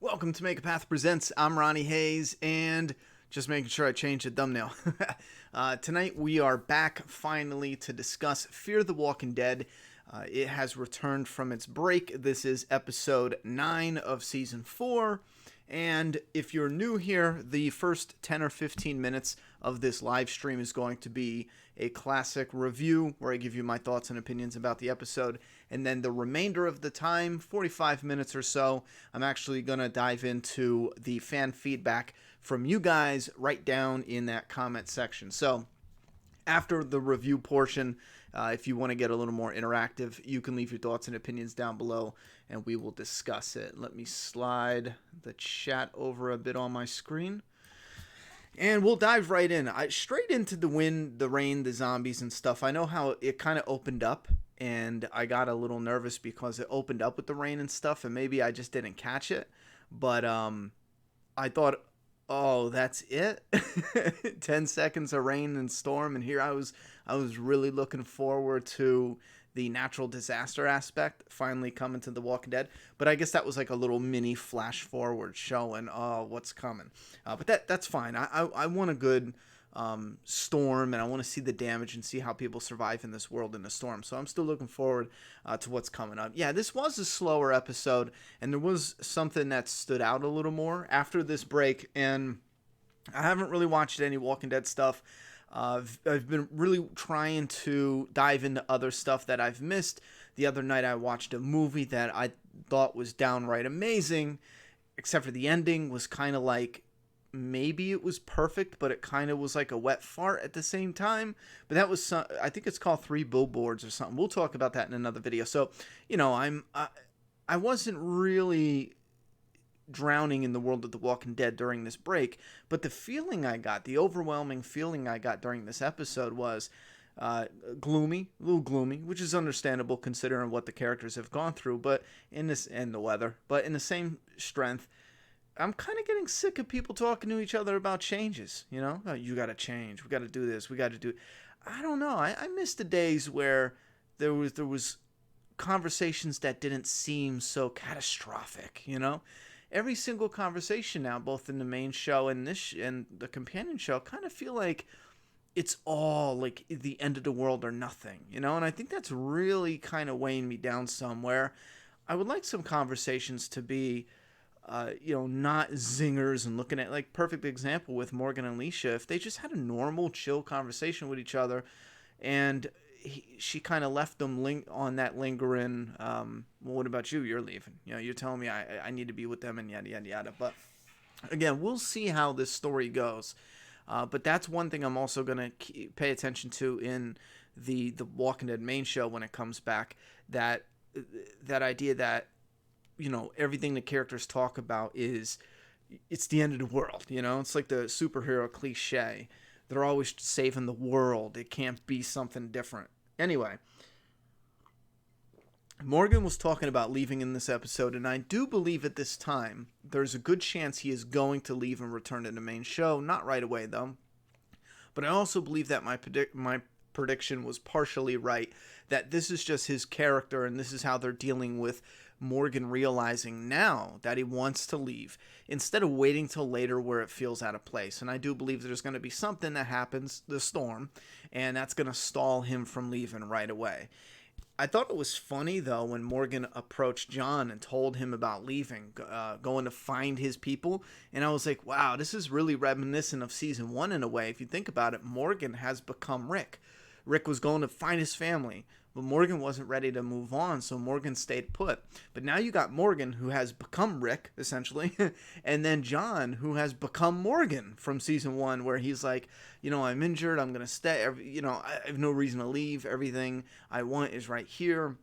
Welcome to Make a Path Presents. I'm Ronnie Hayes, and just making sure I changed the thumbnail. Tonight we are back finally to discuss Fear the Walking Dead. It has returned from its break. This is episode 9 of season 4. And if you're new here, the first 10 or 15 minutes of this live stream is going to be a classic review where I give you my thoughts and opinions about the episode. And then the remainder of the time, 45 minutes or so, I'm actually going to dive into the fan feedback from you guys right down in that comment section. So after the review portion, if you want to get a little more interactive, you can leave your thoughts and opinions down below, and we will discuss it. Let me slide the chat over a bit on my screen, and we'll dive right in. Straight into the wind, the rain, the zombies, and stuff. I know how it kind of opened up, and I got a little nervous because it opened up with the rain and stuff, and maybe I just didn't catch it. But I thought, oh, that's it? 10 seconds of rain and storm, and here I was really looking forward to the natural disaster aspect finally coming to The Walking Dead. But I guess that was like a little mini flash forward showing what's coming. But that's fine. I want a good storm, and I want to see the damage and see how people survive in this world in the storm. So I'm still looking forward to what's coming up. Yeah, this was a slower episode, and there was something that stood out a little more after this break. And I haven't really watched any Walking Dead stuff. I've been really trying to dive into other stuff that I've missed. The other night I watched a movie that I thought was downright amazing, except for the ending was kind of like, maybe it was perfect, but it kind of was like a wet fart at the same time. But that was I think it's called Three Billboards or something. We'll talk about that in another video. So, you know, I wasn't really drowning in the world of The Walking Dead during this break, but the feeling I got, the overwhelming feeling I got during this episode was gloomy, a little gloomy, which is understandable considering what the characters have gone through, but in this, and the weather, but in the same strength, I'm kind of getting sick of people talking to each other about changes, you know? Oh, you got to change. We got to do this. We got to do... I don't know. I miss the days where there was conversations that didn't seem so catastrophic, you know? Every single conversation now, both in the main show and this and the companion show, kind of feel like it's all like the end of the world or nothing, you know? And I think that's really kind of weighing me down somewhere. I would like some conversations to be... not zingers and looking at, like, perfect example with Morgan and Alicia. If they just had a normal, chill conversation with each other, and she kind of left them on that lingering, well, what about you? You're leaving. You know, you're telling me I need to be with them and yada, yada, yada. But, again, we'll see how this story goes. But that's one thing I'm also going to pay attention to in the Walking Dead main show when it comes back. That idea that, you know, everything the characters talk about is it's the end of the world, you know? It's like the superhero cliche. They're always saving the world. It can't be something different. Anyway, Morgan was talking about leaving in this episode, and I do believe at this time there's a good chance he is going to leave and return to the main show. Not right away, though. But I also believe that my prediction was partially right, that this is just his character, and this is how they're dealing with Morgan realizing now that he wants to leave instead of waiting till later where it feels out of place. And I do believe there's going to be something that happens, the storm, and that's going to stall him from leaving right away. I thought it was funny, though, when Morgan approached John and told him about leaving, going to find his people. And I was like, wow, this is really reminiscent of season 1 in a way. If you think about it, Morgan has become Rick. Rick was going to find his family, but Morgan wasn't ready to move on, so Morgan stayed put. But now you got Morgan, who has become Rick, essentially, and then John, who has become Morgan from season 1, where he's like, you know, I'm injured, I'm going to stay, I have no reason to leave, everything I want is right here.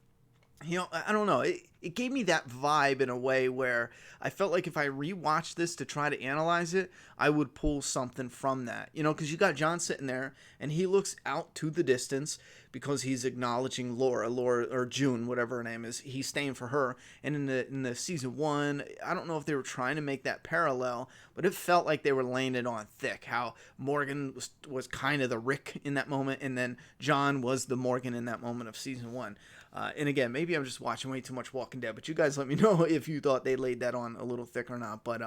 You know, I don't know, it gave me that vibe in a way where I felt like if I rewatched this to try to analyze it, I would pull something from that. You know, because you got John sitting there, and he looks out to the distance because he's acknowledging Laura, or June, whatever her name is. He's staying for her. And in the season 1, I don't know if they were trying to make that parallel, but it felt like they were laying it on thick. How Morgan was kind of the Rick in that moment, and then John was the Morgan in that moment of season 1. And again, maybe I'm just watching way too much Walking Dead, but you guys let me know if you thought they laid that on a little thick or not. But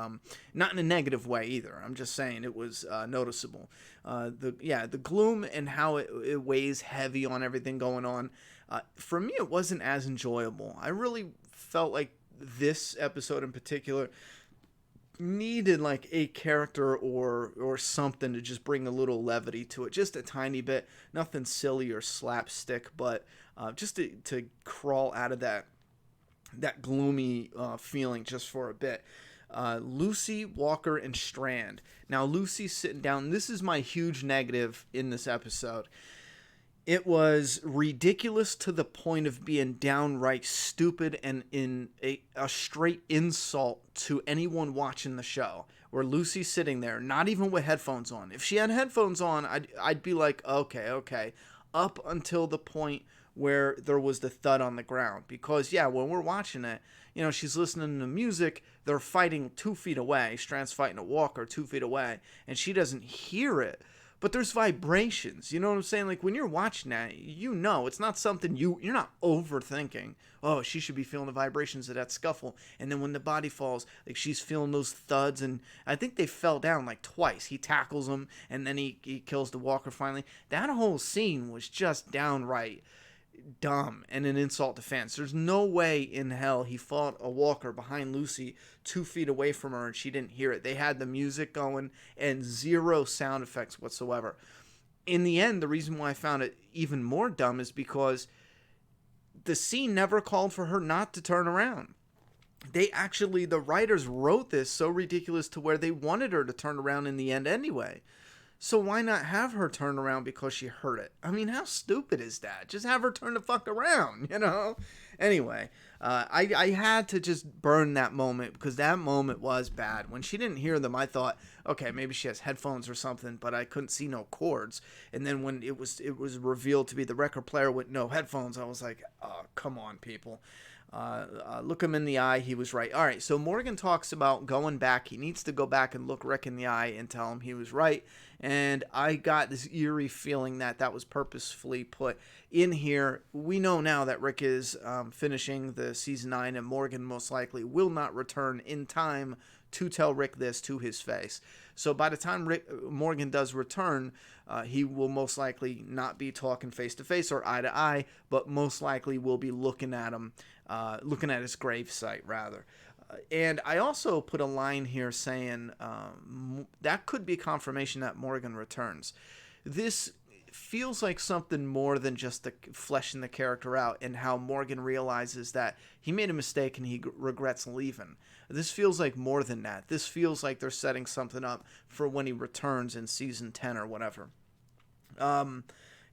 not in a negative way either. I'm just saying it was noticeable. The gloom and how it weighs heavy on everything going on. For me, it wasn't as enjoyable. I really felt like this episode in particular needed like a character or something to just bring a little levity to it, just a tiny bit, nothing silly or slapstick, but just to crawl out of that gloomy feeling just for a bit. Lucy, Walker, and Strand. Now Lucy's sitting down. This is my huge negative in this episode. It was ridiculous to the point of being downright stupid and in a straight insult to anyone watching the show. Where Lucy's sitting there, not even with headphones on. If she had headphones on, I'd be like, okay. Up until the point where there was the thud on the ground. Because, yeah, when we're watching it, she's listening to music. They're fighting 2 feet away. Strand's fighting a Walker 2 feet away. And she doesn't hear it. But there's vibrations, you know what I'm saying? Like, when you're watching that, it's not something you're not overthinking. Oh, she should be feeling the vibrations of that scuffle. And then when the body falls, like, she's feeling those thuds. And I think they fell down, like, twice. He tackles them, and then he kills the Walker finally. That whole scene was just downright dumb and an insult to fans. There's no way in hell he fought a Walker behind Lucy 2 feet away from her and she didn't hear it. They had the music going and zero sound effects whatsoever. In the end, the reason why I found it even more dumb is because the scene never called for her not to turn around. The writers wrote this so ridiculous to where they wanted her to turn around in the end anyway. So why not have her turn around because she heard it? I mean, how stupid is that? Just have her turn the fuck around, Anyway, I had to just burn that moment because that moment was bad. When she didn't hear them, I thought, okay, maybe she has headphones or something, but I couldn't see no cords. And then when it was revealed to be the record player with no headphones, I was like, oh, come on, people. Look him in the eye. He was right. All right. So Morgan talks about going back. He needs to go back and look Rick in the eye and tell him he was right. And I got this eerie feeling that was purposefully put in here. We know now that Rick is finishing the season 9 and Morgan most likely will not return in time to tell Rick this to his face. So by the time Morgan does return, he will most likely not be talking face to face or eye to eye, but most likely will be looking at him, looking at his gravesite rather. And I also put a line here saying that could be confirmation that Morgan returns. This feels like something more than just the fleshing the character out and how Morgan realizes that he made a mistake and he regrets leaving. This feels like more than that. This feels like they're setting something up for when he returns in season 10 or whatever. And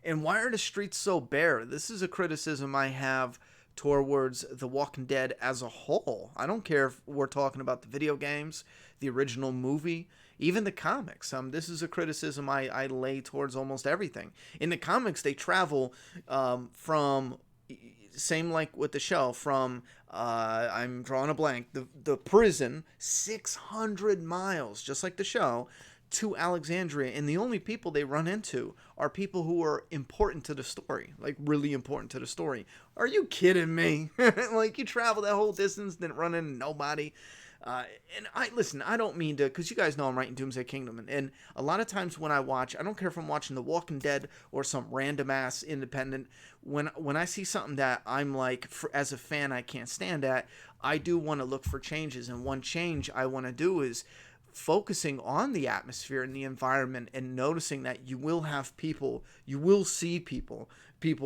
why are the streets so bare? This is a criticism I have towards The Walking Dead as a whole. I don't care if we're talking about the video games, the original movie, even the comics. This is a criticism I lay towards almost everything. In the comics, they travel from, same like with the show, from, I'm drawing a blank, the prison, 600 miles, just like the show, to Alexandria, and the only people they run into are people who are important to the story, like really important to the story. Are you kidding me? Like, you travel that whole distance, didn't run into nobody. And I don't mean to, because you guys know I'm writing Doomsday Kingdom, and a lot of times when I watch, I don't care if I'm watching The Walking Dead or some random ass independent, when I see something that I'm like, as a fan, I can't stand at, I do want to look for changes, and one change I want to do is focusing on the atmosphere and the environment and noticing that you will have people, you will see people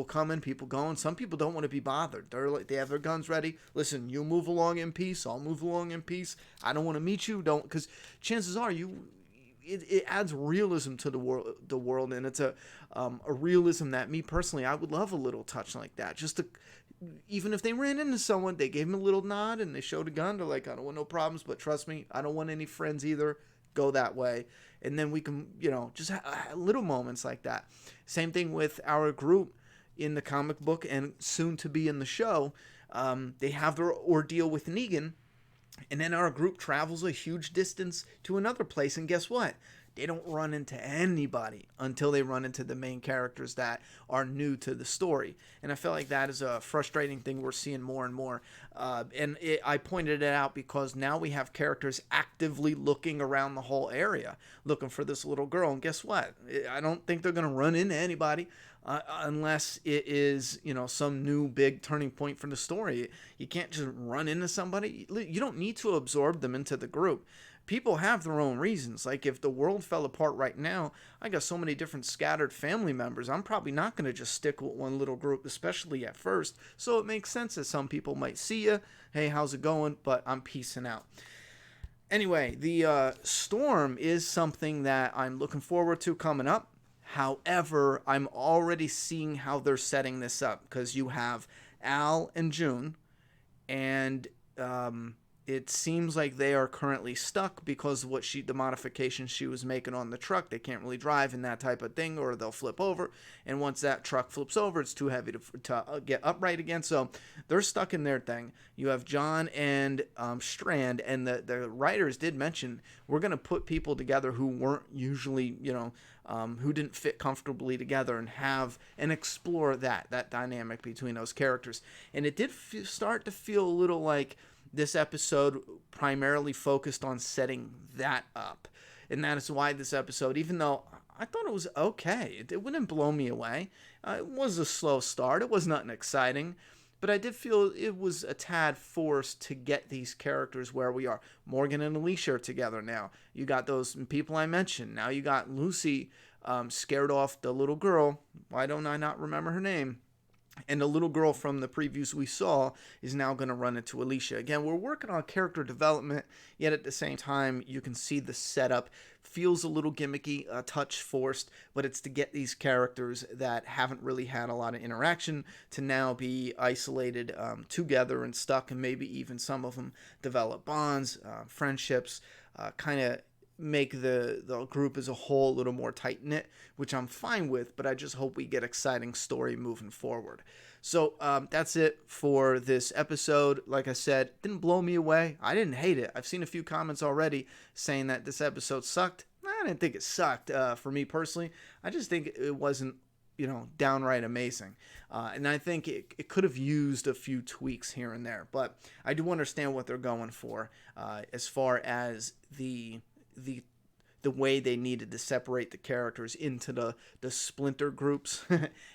coming, people going. Some people don't want to be bothered. They're like, they have their guns ready. Listen, you move along in peace. I'll move along in peace. I don't want to meet you. Don't, because chances are it adds realism to the world, and it's a realism that me personally, I would love a little touch like that. Just to, even if they ran into someone, they gave him a little nod and they showed a gun. They're like, I don't want no problems, but trust me, I don't want any friends either. Go that way. And then we can, just little moments like that. Same thing with our group in the comic book and soon to be in the show. They have their ordeal with Negan, and then our group travels a huge distance to another place. And guess what? they don't run into anybody until they run into the main characters that are new to the story. And I feel like that is a frustrating thing we're seeing more and more. I pointed it out because now we have characters actively looking around the whole area, looking for this little girl. And guess what? I don't think they're going to run into anybody unless it is, some new big turning point for the story. You can't just run into somebody. You don't need to absorb them into the group. People have their own reasons. Like if the world fell apart right now, I got so many different scattered family members. I'm probably not going to just stick with one little group, especially at first. So it makes sense that some people might see you. Hey, how's it going? But I'm peacing out. Anyway, the storm is something that I'm looking forward to coming up. However, I'm already seeing how they're setting this up because you have Al and June, and it seems like they are currently stuck because of the modifications she was making on the truck. They can't really drive and that type of thing, or they'll flip over. And once that truck flips over, it's too heavy to get upright again. So they're stuck in their thing. You have John and Strand, and the writers did mention we're going to put people together who weren't usually, who didn't fit comfortably together, and explore that dynamic between those characters. And it did start to feel a little like this episode primarily focused on setting that up. And that is why this episode, even though I thought it was okay, it wouldn't blow me away. It was a slow start. It was nothing exciting. But I did feel it was a tad forced to get these characters where we are. Morgan and Alicia are together now. You got those people I mentioned. Now you got Lucy scared off the little girl. Why don't I not remember her name? And the little girl from the previews we saw is now going to run into Alicia. Again, we're working on character development, yet at the same time, you can see the setup feels a little gimmicky, a touch forced, but it's to get these characters that haven't really had a lot of interaction to now be isolated together and stuck, and maybe even some of them develop bonds, friendships, kind of make the group as a whole a little more tight-knit, which I'm fine with, but I just hope we get exciting story moving forward. So that's it for this episode. Like I said, didn't blow me away. I didn't hate it. I've seen a few comments already saying that this episode sucked. I didn't think it sucked for me personally. I just think it wasn't, downright amazing. And I think it could have used a few tweaks here and there, but I do understand what they're going for as far as the way they needed to separate the characters into the splinter groups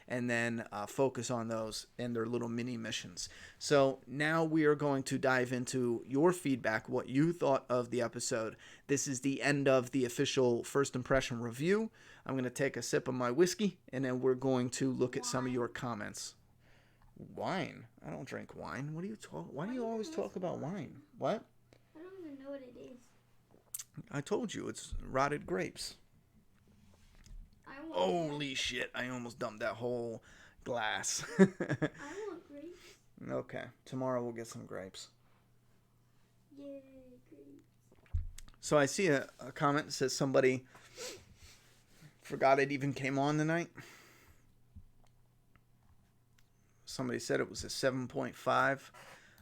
and then focus on those and their little mini missions. So now we are going to dive into your feedback, what you thought of the episode. This is the end of the official first impression review. I'm going to take a sip of my whiskey, and then we're going to look at some of your comments. Wine? I don't drink wine. Why do you always talk about wine? What? I don't even know what it is. I told you, it's rotted grapes. Holy shit, I almost dumped that whole glass. I want grapes. Okay, tomorrow we'll get some grapes. Yay, grapes. So I see a comment that says somebody forgot it even came on tonight. Somebody said it was a 7.5.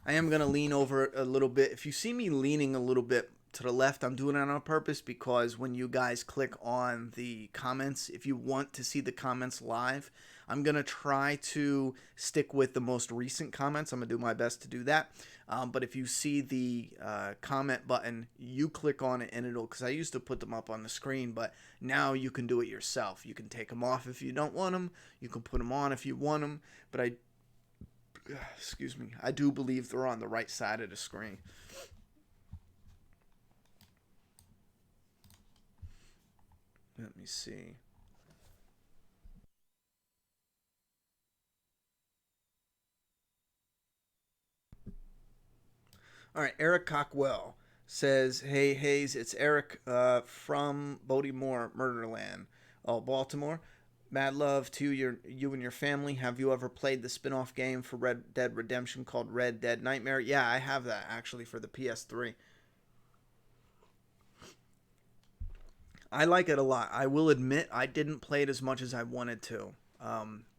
I am going to lean over it a little bit. If you see me leaning a little bit to the left, I'm doing it on purpose because when you guys click on the comments, if you want to see the comments live, I'm going to try to stick with the most recent comments. I'm going to do my best to do that. But if you see the comment button, you click on it and it'll, because I used to put them up on the screen, but now you can do it yourself. You can take them off if you don't want them. You can put them on if you want them. But I do believe they're on the right side of the screen. Let me see. All right, Eric Cockwell says, "Hey Hayes, it's Eric from Bodie-Moore, Murderland, Baltimore. Mad love to you and your family. Have you ever played the spin-off game for Red Dead Redemption called Red Dead Nightmare?" Yeah, I have that actually for the PS3. I like it a lot. I will admit I didn't play it as much as I wanted to.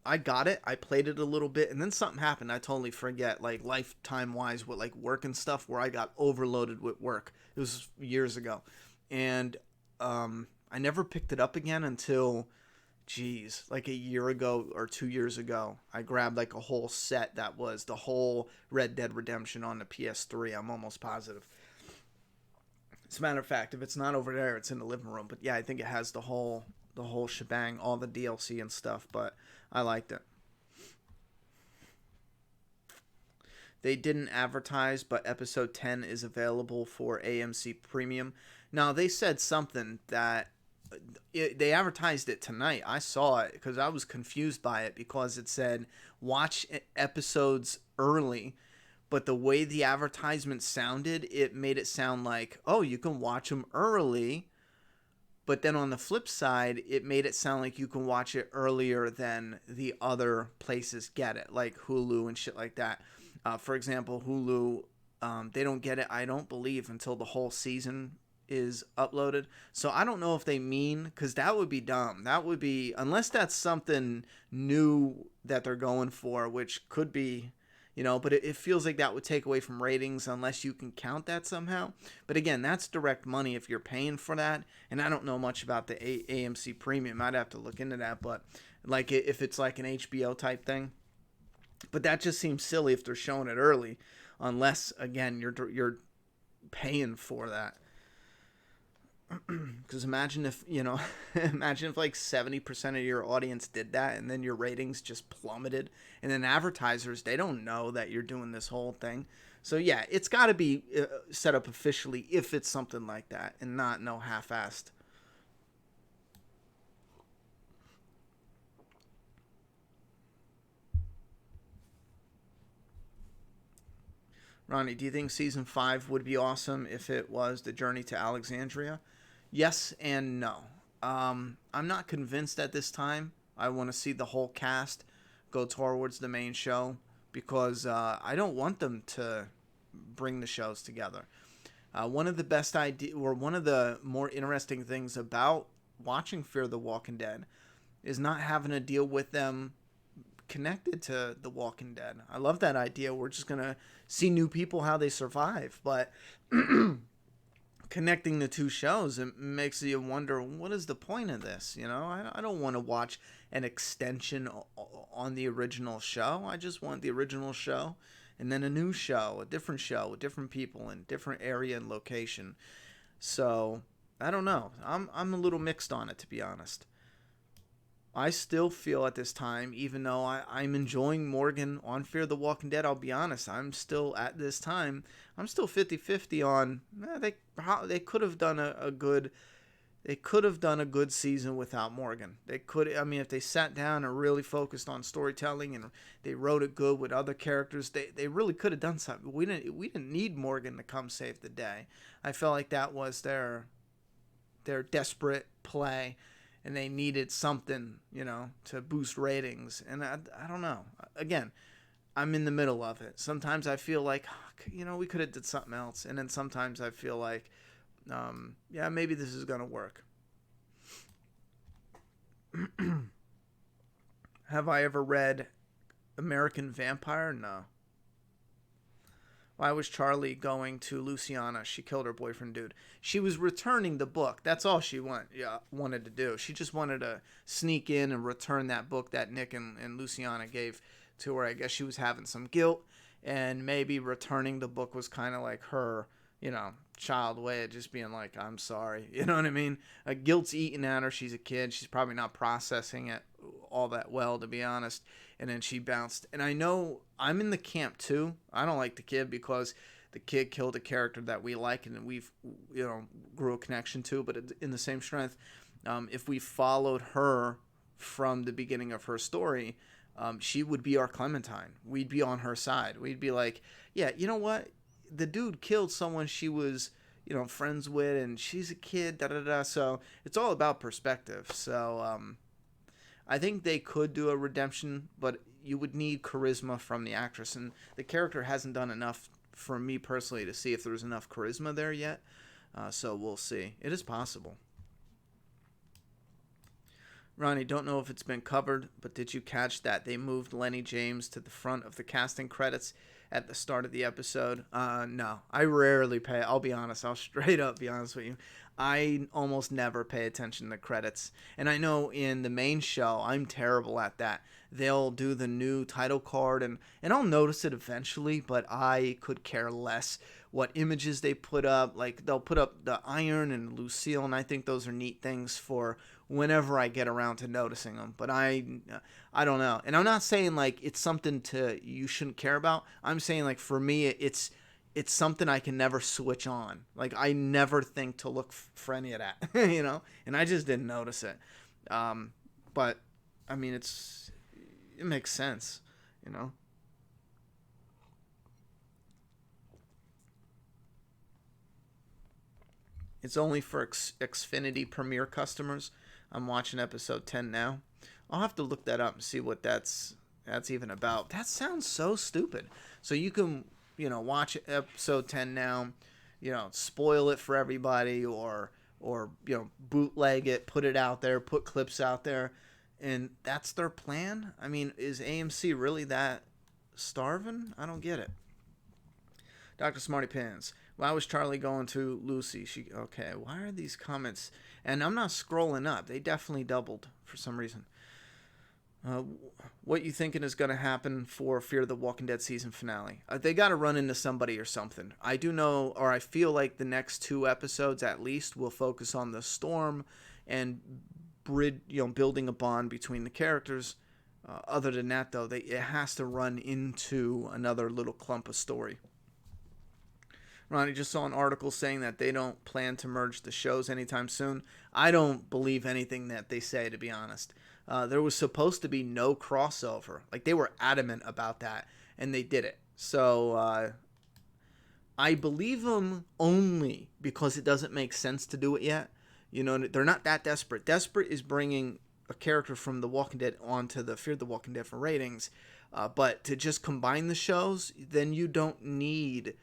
I got it. I played it a little bit, and then something happened. I totally forget, like lifetime-wise, with like work and stuff, where I got overloaded with work. It was years ago, and I I never picked it up again until, geez, like a year ago or 2 years ago. I grabbed like a whole set that was the whole Red Dead Redemption on the PS3. I'm almost positive. As a matter of fact, if it's not over there, it's in the living room. But yeah, I think it has the whole shebang, all the DLC and stuff. But I liked it. They didn't advertise, but episode 10 is available for AMC Premium. Now, they said something that they advertised it tonight. I saw it because I was confused by it because it said watch episodes early. But the way the advertisement sounded, it made it sound like, oh, you can watch them early. But then on the flip side, it made it sound like you can watch it earlier than the other places get it, like Hulu and shit like that. For example, Hulu, they don't get it, I don't believe, until the whole season is uploaded. So I don't know if they mean, because that would be dumb. That would be, unless that's something new that they're going for, which could be, but it feels like that would take away from ratings unless you can count that somehow. But again, that's direct money if you're paying for that. And I don't know much about the AMC Premium. I'd have to look into that. But like if it's like an HBO type thing. But that just seems silly if they're showing it early, unless again you're paying for that. Because imagine if imagine if like 70% of your audience did that, and then your ratings just plummeted, and then advertisers, they don't know that you're doing this whole thing. So yeah, it's got to be set up officially if it's something like that, and not no half-assed. Ronnie, do you think season 5 would be awesome if it was the journey to Alexandria? Yes and no. I'm not convinced at this time. I want to see the whole cast go towards the main show because I don't want them to bring the shows together. One of the best idea, or one of the more interesting things about watching Fear the Walking Dead is not having to deal with them connected to The Walking Dead. I love that idea. We're just gonna see new people, how they survive, but connecting the two shows, it makes you wonder, what is the point of this? I don't want to watch an extension on the original show. I just want the original show and then a new show, a different show with different people in different area and location. So I don't know. I'm a little mixed on it, to be honest. I still feel at this time, even though I'm enjoying Morgan on Fear the Walking Dead, I'll be honest, I'm still, at this time, I'm still 50-50 on, they could have done a good season without Morgan. They could, I mean, if they sat down and really focused on storytelling and they wrote it good with other characters, they really could have done something. We didn't need Morgan to come save the day. I felt like that was their desperate play. And they needed something, to boost ratings. And I don't know. Again, I'm in the middle of it. Sometimes I feel like, we could have did something else. And then sometimes I feel like, yeah, maybe this is going to work. Have I ever read American Vampire? No. Why was Charlie going to Luciana? She killed her boyfriend, dude. She was returning the book. That's all she wanted to do. She just wanted to sneak in and return that book that Nick and Luciana gave to her. I guess she was having some guilt, and maybe returning the book was kind of like her, child way of just being like, I'm sorry. You know what I mean? Guilt's eating at her. She's a kid. She's probably not processing it all that well, to be honest. And then she bounced. And I know I'm in the camp too. I don't like the kid because the kid killed a character that we like and we've, grew a connection to. But in the same strength, if we followed her from the beginning of her story, she would be our Clementine. We'd be on her side. We'd be like, yeah, you know what? The dude killed someone she was, friends with, and she's a kid, da-da-da. So it's all about perspective. So I think they could do a redemption, but you would need charisma from the actress. And the character hasn't done enough for me personally to see if there's enough charisma there yet. So we'll see. It is possible. Ronnie, don't know if it's been covered, but did you catch that they moved Lenny James to the front of the casting credits at the start of the episode? No, I rarely pay. I'll be honest. I'll straight up be honest with you. I almost never pay attention to credits. And I know in the main show, I'm terrible at that. They'll do the new title card, and I'll notice it eventually, but I could care less what images they put up. Like, they'll put up the Iron and Lucille, and I think those are neat things for whenever I get around to noticing them. But I don't know. And I'm not saying, like, it's something you shouldn't care about. I'm saying, like, for me, it's something I can never switch on. Like, I never think to look for any of that, you know? And I just didn't notice it. But, I mean, it makes sense, you know? It's only for Xfinity Premier customers. I'm watching episode 10 now. I'll have to look that up and see what that's even about. That sounds so stupid. So you can, watch episode 10 now, spoil it for everybody, or bootleg it, put it out there, put clips out there, and that's their plan? I mean, is AMC really that starving? I don't get it. Dr. Smarty Pants. Why was Charlie going to Lucy? Okay, why are these comments? And I'm not scrolling up. They definitely doubled for some reason. What you thinking is going to happen for Fear the Walking Dead season finale? They got to run into somebody or something. I do know, or I feel like the next 2 episodes at least will focus on the storm and building a bond between the characters. Other than that, though, it has to run into another little clump of story. Ronnie just saw an article saying that they don't plan to merge the shows anytime soon. I don't believe anything that they say, to be honest. There was supposed to be no crossover. Like, they were adamant about that, and they did it. So, I believe them only because it doesn't make sense to do it yet. They're not that desperate. Desperate is bringing a character from The Walking Dead onto the Fear the Walking Dead for ratings. But to just combine the shows, then you don't need...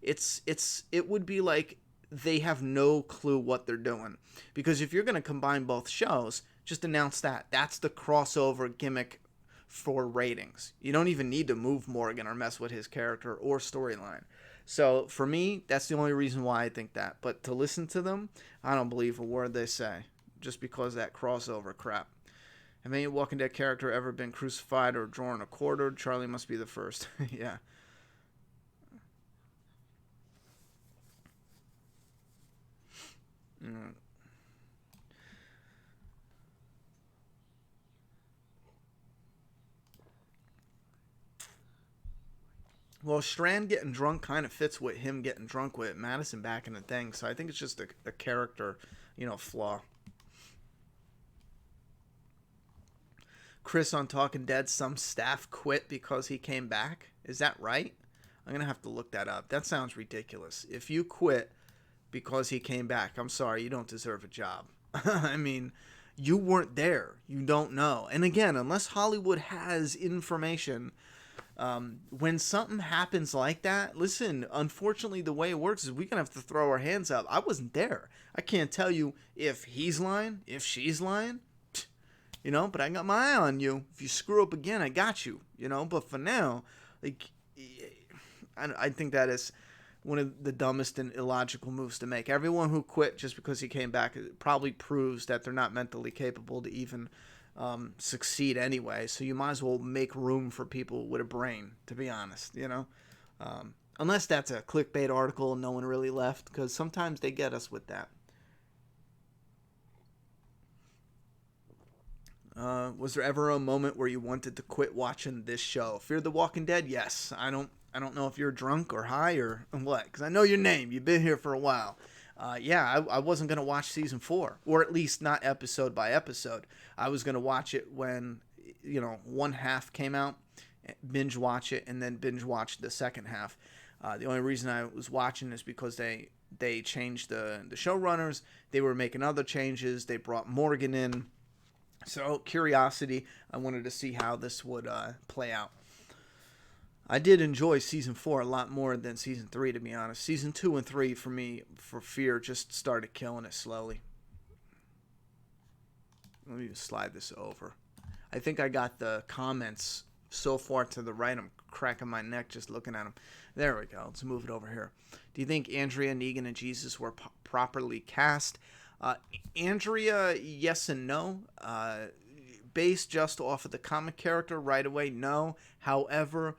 It would be like they have no clue what they're doing. Because if you're going to combine both shows, just announce that. That's the crossover gimmick for ratings. You don't even need to move Morgan or mess with his character or storyline. So for me, that's the only reason why I think that. But to listen to them, I don't believe a word they say. Just because of that crossover crap. Have any Walking Dead character ever been crucified or drawn or quartered? Charlie must be the first. Yeah. Mm. Well, Strand getting drunk kind of fits with him getting drunk with Madison back in the thing, so I think it's just a character, flaw. Chris on Talking Dead, some staff quit because he came back. Is that right? I'm going to have to look that up. That sounds ridiculous. If you quit because he came back, I'm sorry, you don't deserve a job. I mean, you weren't there. You don't know. And again, unless Hollywood has information, when something happens like that, listen, unfortunately the way it works is we're going to have to throw our hands up. I wasn't there. I can't tell you if he's lying, if she's lying, but I got my eye on you. If you screw up again, I got you, but for now, like, I think that is one of the dumbest and illogical moves to make. Everyone who quit just because he came back probably proves that they're not mentally capable to even succeed anyway. So you might as well make room for people with a brain, to be honest, unless that's a clickbait article and no one really left, because sometimes they get us with that. Was there ever a moment where you wanted to quit watching this show? Fear the Walking Dead? Yes. I don't know if you're drunk or high or what, because I know your name. You've been here for a while. I wasn't going to watch season 4, or at least not episode by episode. I was going to watch it when, one half came out, binge watch it, and then binge watch the second half. The only reason I was watching is because they changed the showrunners. They were making other changes. They brought Morgan in. So, curiosity, I wanted to see how this would play out. I did enjoy season 4 a lot more than season 3, to be honest. Season 2 and 3 for me, for Fear, just started killing it slowly. Let me slide this over. I think I got the comments so far to the right, I'm cracking my neck just looking at them. There we go. Let's move it over here. Do you think Andrea, Negan, and Jesus were properly cast? Andrea, yes and no. Based just off of the comic character right away, no. However,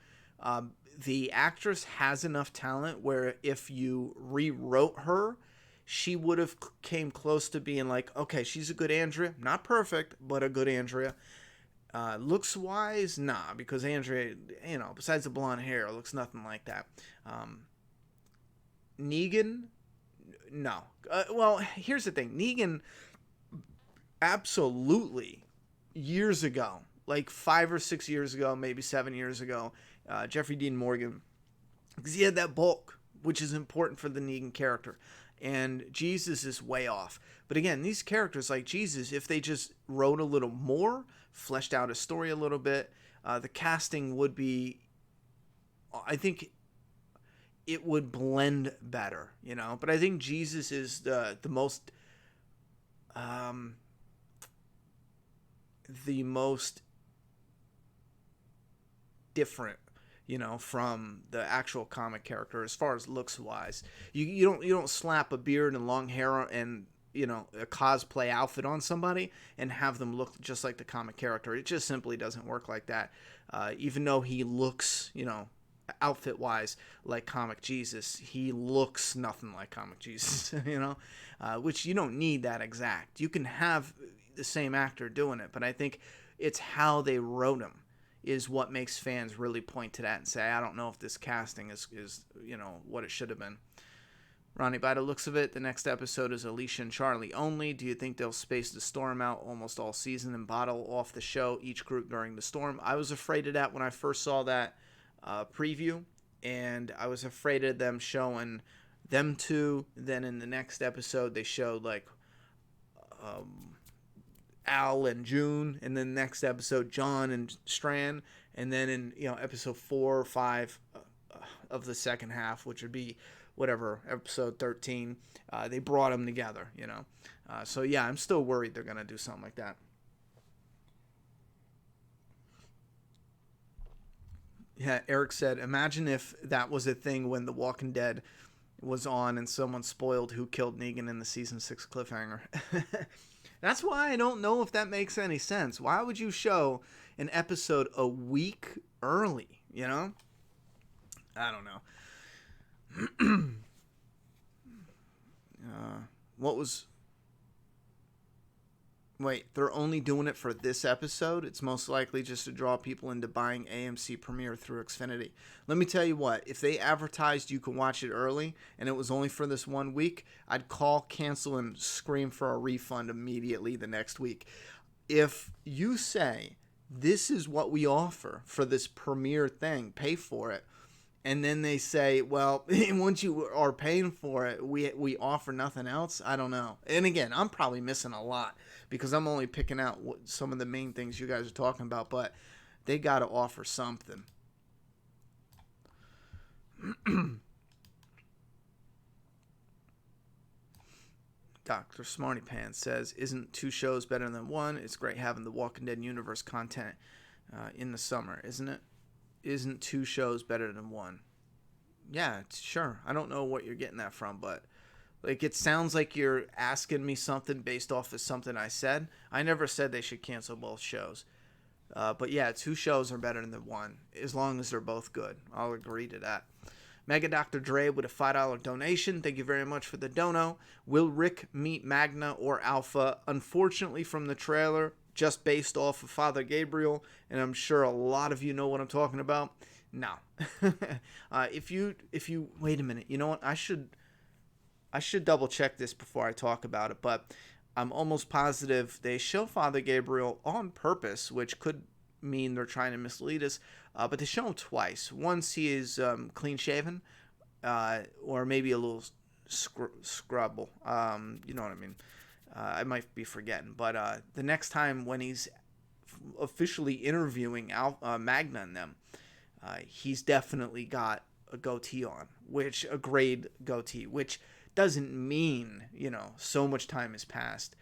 the actress has enough talent where if you rewrote her, she would have came close to being like, okay, she's a good Andrea. Not perfect, but a good Andrea. Looks wise, nah, because Andrea, besides the blonde hair, looks nothing like that. Negan, no. Well, here's the thing. Negan, absolutely, years ago, like 5 or 6 years ago, maybe 7 years ago, Jeffrey Dean Morgan, because he had that bulk, which is important for the Negan character. And Jesus is way off. But again, these characters like Jesus, if they just wrote a little more, fleshed out a story a little bit, the casting would be, I think it would blend better, But I think Jesus is the most different, from the actual comic character as far as looks wise. You don't slap a beard and long hair and a cosplay outfit on somebody and have them look just like the comic character. It just simply doesn't work like that. Even though he looks, outfit wise like comic Jesus, he looks nothing like comic Jesus, which you don't need that exact. You can have the same actor doing it, but I think it's how they wrote him is what makes fans really point to that and say, I don't know if this casting is what it should have been. Ronnie, by the looks of it, the next episode is Alicia and Charlie only. Do you think they'll space the storm out almost all season and bottle off the show each group during the storm? I was afraid of that when I first saw that preview, and I was afraid of them showing them two. Then in the next episode, they showed like Al and June, and then next episode John and Strand, and then in episode 4 or 5 of the second half, which would be whatever, episode 13, they brought them together, so yeah, I'm still worried they're gonna do something like that. Yeah, Eric said, imagine if that was a thing when The Walking Dead was on and someone spoiled who killed Negan in the season 6 cliffhanger. That's why I don't know if that makes any sense. Why would you show an episode a week early, I don't know. Wait, they're only doing it for this episode? It's most likely just to draw people into buying AMC Premiere through Xfinity. Let me tell you what, if they advertised you can watch it early and it was only for this 1 week, I'd call, cancel, and scream for a refund immediately the next week. If you say, this is what we offer for this Premiere thing, pay for it, and then they say, well, once you are paying for it, we offer nothing else. I don't know. And again, I'm probably missing a lot because I'm only picking out some of the main things you guys are talking about, but they got to offer something. Dr. Smartypants says, isn't 2 shows better than 1? It's great having the Walking Dead universe content in the summer, isn't it? Isn't 2 shows better than 1? Yeah, sure. I don't know what you're getting that from, but it sounds like you're asking me something based off of something I said. I never said they should cancel both shows. But yeah, 2 shows are better than 1, as long as they're both good. I'll agree to that. Mega Dr. Dre with a $5 donation. Thank you very much for the dono. Will Rick meet Magna or Alpha? Unfortunately, from the trailer, just based off of Father Gabriel, and I'm sure a lot of you know what I'm talking about. No. If you wait a minute, you know what? I should double check this before I talk about it, but I'm almost positive they show Father Gabriel on purpose, which could mean they're trying to mislead us. But they show him twice. Once he is clean shaven, or maybe a little scrubble. You know what I mean? I might be forgetting, but the next time when he's officially interviewing Magna and them, he's definitely got a goatee on, a grade goatee, which doesn't mean so much time has passed.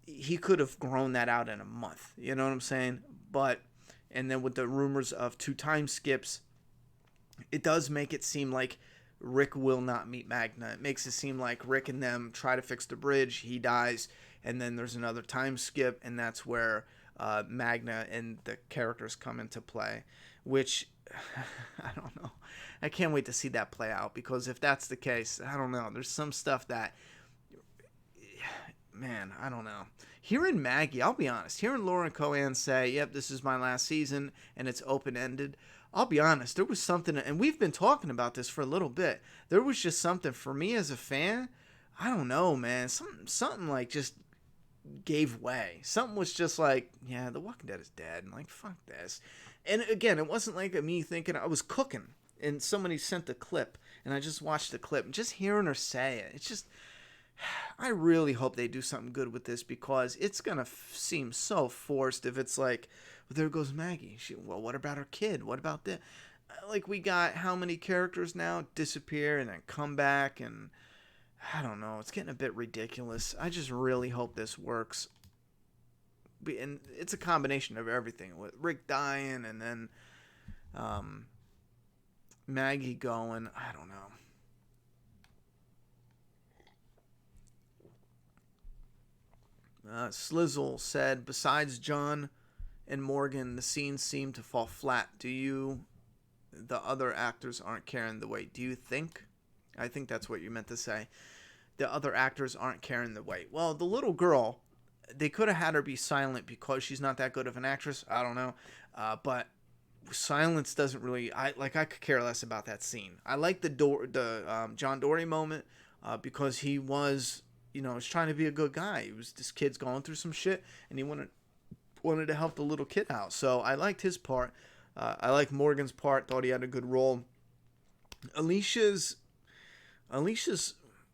he could have grown that out in a month. You know what I'm saying? But, and then with the rumors of 2 time skips, it does make it seem like Rick will not meet Magna. It makes it seem like Rick and them try to fix the bridge, he dies, and then there's another time skip, and that's where Magna and the characters come into play, which I don't know. I can't wait to see that play out, because if that's the case, I don't know. There's some stuff that, man, I don't know. Hearing Maggie, I'll be honest, hearing Lauren Cohan say, yep, this is my last season, and it's open-ended, I'll be honest, there was something, and we've been talking about this for a little bit, there was just something for me as a fan, I don't know, man, something like just gave way. Something was just like, yeah, The Walking Dead is dead, and like, fuck this. And again, it wasn't like me thinking, I was cooking, and somebody sent the clip, and I just watched the clip, and just hearing her say it, it's just, I really hope they do something good with this, because it's going to seem so forced if it's like, well, there goes Maggie. Well, what about her kid? What about this? Like, we got how many characters now disappear and then come back, and I don't know. It's getting a bit ridiculous. I just really hope this works. And it's a combination of everything, with Rick dying and then Maggie going. I don't know. Slizzle said, besides John and Morgan, the scenes seem to fall flat. The other actors aren't carrying the weight? Do you think? I think that's what you meant to say. The other actors aren't carrying the weight. Well, the little girl, they could have had her be silent because she's not that good of an actress. I don't know. But silence doesn't really, I could care less about that scene. I like the John Dory moment because he was, was trying to be a good guy. This kid's going through some shit, and he wanted to help the little kid out. So I liked his part. I liked Morgan's part. Thought he had a good role. Alicia's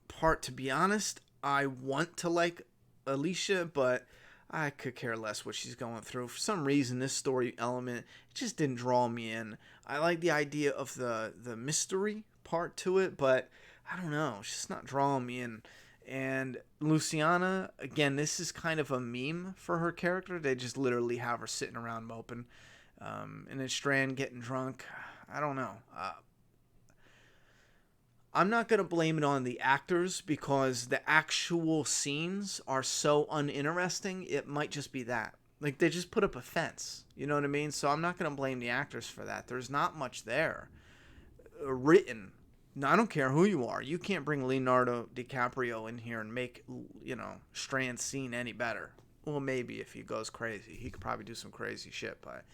part, to be honest, I want to like Alicia, but I could care less what she's going through. For some reason, this story element, it just didn't draw me in. I like the idea of the mystery part to it, but I don't know. It's just not drawing me in. And Luciana, again, this is kind of a meme for her character. They just literally have her sitting around moping. And then Strand getting drunk. I don't know. I'm not going to blame it on the actors, because the actual scenes are so uninteresting. It might just be that. Like, they just put up a fence. You know what I mean? So I'm not going to blame the actors for that. There's not much there written. Now, I don't care who you are. You can't bring Leonardo DiCaprio in here and make, Strand's scene any better. Well, maybe if he goes crazy. He could probably do some crazy shit, but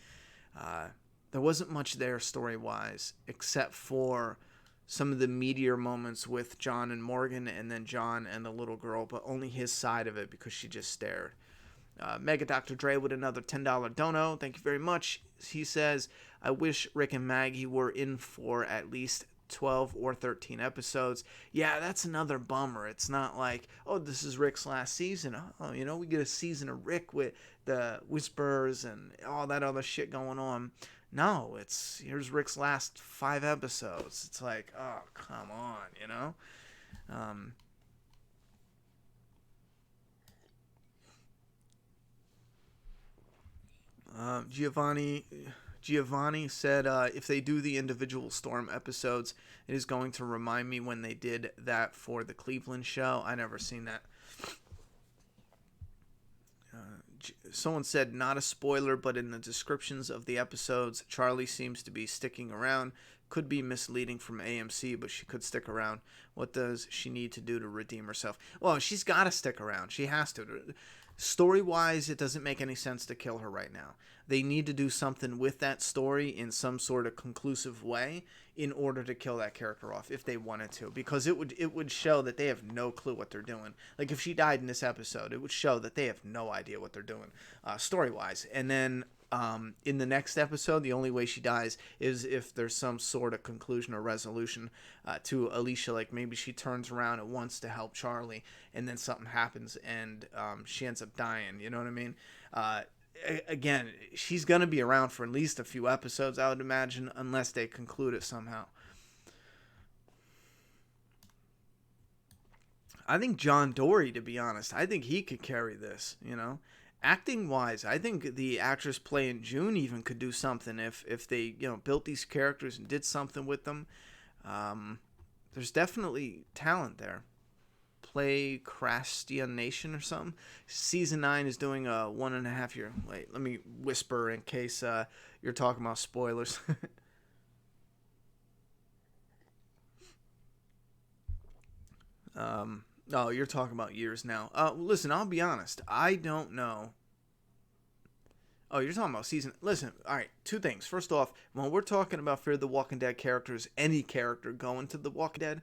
there wasn't much there story-wise, except for some of the meteor moments with John and Morgan, and then John and the little girl, but only his side of it because she just stared. Mega Dr. Dre with another $10 dono. Thank you very much. He says, I wish Rick and Maggie were in for at least 12 or 13 episodes. Yeah, that's another bummer. It's not like, oh, this is Rick's last season. Oh, we get a season of Rick with the Whispers and all that other shit going on. No, here's Rick's last 5 episodes. It's like, oh, come on, Giovanni said, if they do the individual Storm episodes, it is going to remind me when they did that for the Cleveland show. I never seen that. Someone said, not a spoiler, but in the descriptions of the episodes, Charlie seems to be sticking around. Could be misleading from AMC, but she could stick around. What does she need to do to redeem herself? Well, she's got to stick around. She has to. Story-wise, it doesn't make any sense to kill her right now. They need to do something with that story in some sort of conclusive way in order to kill that character off, if they wanted to, because it would show that they have no clue what they're doing. Like, if she died in this episode, it would show that they have no idea what they're doing story-wise. And then in the next episode, the only way she dies is if there's some sort of conclusion or resolution to Alicia. Like, maybe she turns around and wants to help Charlie, and then something happens and she ends up dying. You know what I mean? Again, she's going to be around for at least a few episodes, I would imagine, unless they conclude it somehow. I think John Dory, to be honest, I think he could carry this, you know. Acting wise, I think the actress playing June even could do something if they, you know, built these characters and did something with them. There's definitely talent there. Play Crastination or something. Season 9 is doing a 1.5 year. Wait, let me whisper in case you're talking about spoilers. Oh, you're talking about years now. Listen, I'll be honest. I don't know. Oh, you're talking about season. Listen, all right, two things. First off, when we're talking about Fear the Walking Dead characters, any character going to the Walking Dead,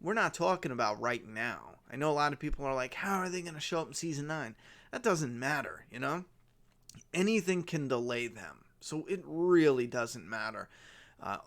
we're not talking about right now. I know a lot of people are like, how are they going to show up in season 9? That doesn't matter, you know? Anything can delay them. So it really doesn't matter.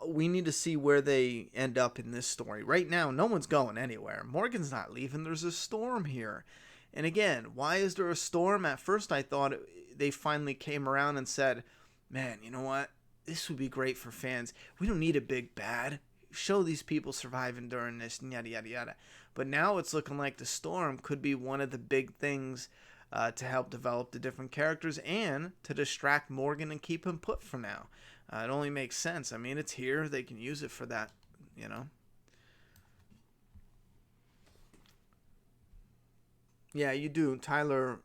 We need to see where they end up in this story. Right now, no one's going anywhere. Morgan's not leaving. There's a storm here. And again, why is there a storm? At first, I thought they finally came around and said, man, you know what? This would be great for fans. We don't need a big bad. Show these people surviving during this, yada, yada, yada. But now it's looking like the storm could be one of the big things to help develop the different characters and to distract Morgan and keep him put for now. It only makes sense. I mean, it's here. They can use it for that, you know. Yeah, you do. Taylor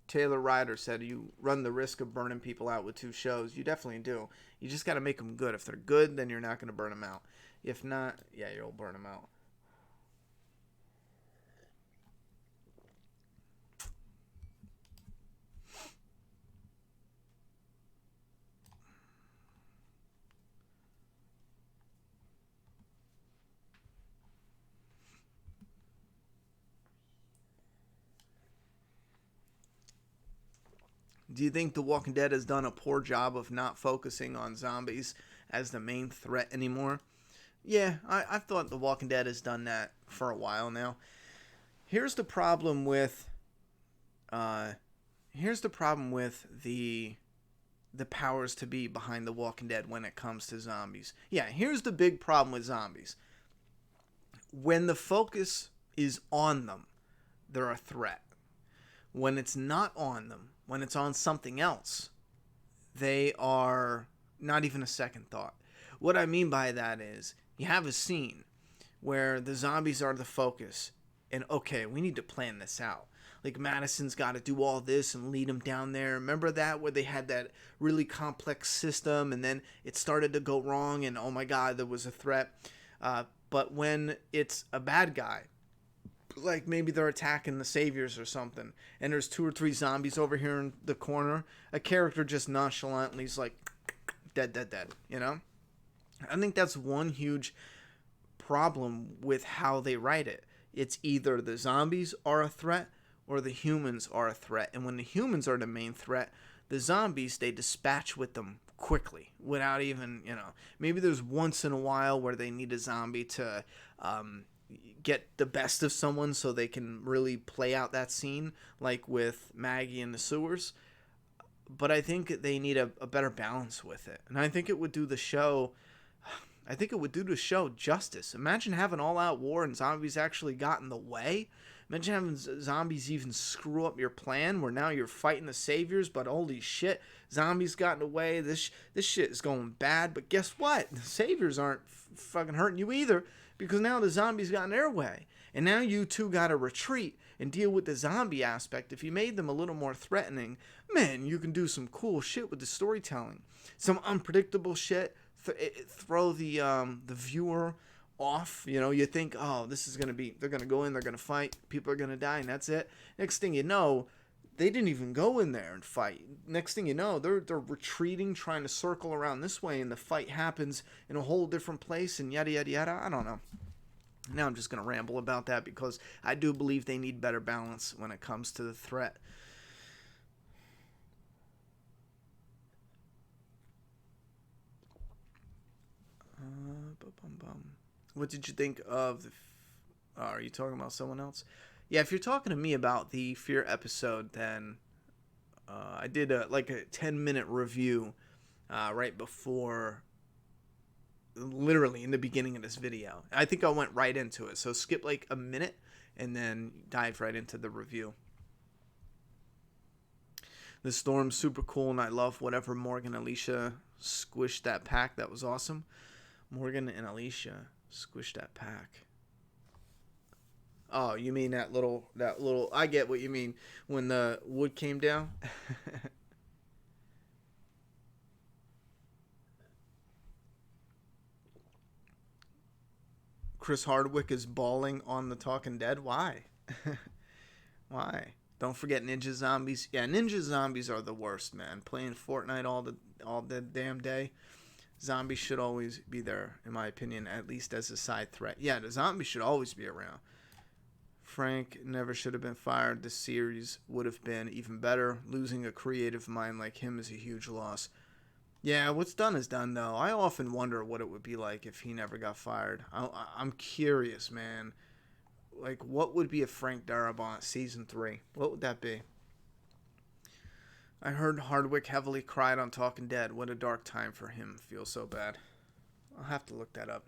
Ryder said you run the risk of burning people out with 2 shows. You definitely do. You just got to make them good. If they're good, then you're not going to burn them out. If not, yeah, you'll burn them out. Do you think The Walking Dead has done a poor job of not focusing on zombies as the main threat anymore? Yeah, I've thought The Walking Dead has done that for a while now. Here's the problem with here's the problem with the powers to be behind The Walking Dead when it comes to zombies. Yeah, here's the big problem with zombies. When the focus is on them, they're a threat. When it's not on them, when it's on something else, they are not even a second thought. What I mean by that is you have a scene where the zombies are the focus, and okay, we need to plan this out. Like Madison's got to do all this and lead them down there. Remember that where they had that really complex system and then it started to go wrong and oh my God, there was a threat. But when it's a bad guy, like maybe they're attacking the saviors or something and there's 2 or 3 zombies over here in the corner, a character just nonchalantly is like dead, you know? I think that's one huge problem with how they write it. It's either the zombies are a threat or the humans are a threat, and when the humans are the main threat, the zombies, they dispatch with them quickly without even, you know, maybe there's once in a while where they need a zombie to get the best of someone so they can really play out that scene, like with Maggie in the sewers. But I think they need a better balance with it. And I think it would do the show justice. Imagine having all-out war and zombies actually got in the way. Imagine having zombies even screw up your plan where now you're fighting the saviors, but holy shit, zombies got in the way. This shit is going bad. But guess what? The saviors aren't fucking hurting you either, because now the zombies got in their way. And now you two got to retreat and deal with the zombie aspect. If you made them a little more threatening, man, you can do some cool shit with the storytelling. Some unpredictable shit. Throw the viewer off. You know, you think, oh, this is going to be, they're going to go in, they're going to fight, people are going to die, and that's it. Next thing you know, they didn't even go in there and fight. Next thing you know, they're retreating, trying to circle around this way, and the fight happens in a whole different place, and yada, yada, yada. I don't know. Now I'm just going to ramble about that because I do believe they need better balance when it comes to the threat. What did you think of the... are you talking about someone else? Yeah, if you're talking to me about the Fear episode, then I did a 10-minute review right before, literally in the beginning of this video. I think I went right into it, so skip like a minute and then dive right into the review. The storm's super cool, and I love whatever Morgan and Alicia squished that pack. That was awesome. Morgan and Alicia squished that pack. Oh, you mean that little, I get what you mean. When the wood came down. Chris Hardwick is bawling on the Talking Dead. Why? Why? Don't forget Ninja Zombies. Yeah, Ninja Zombies are the worst, man. Playing Fortnite all the damn day. Zombies should always be there, in my opinion, at least as a side threat. Yeah, the zombies should always be around. Frank never should have been fired. This series would have been even better. Losing a creative mind like him is a huge loss. Yeah, what's done is done, though. I often wonder what it would be like if he never got fired. I'm curious, man. Like, what would be a Frank Darabont season 3? What would that be? I heard Hardwick heavily cried on Talking Dead. What a dark time for him. Feels so bad. I'll have to look that up.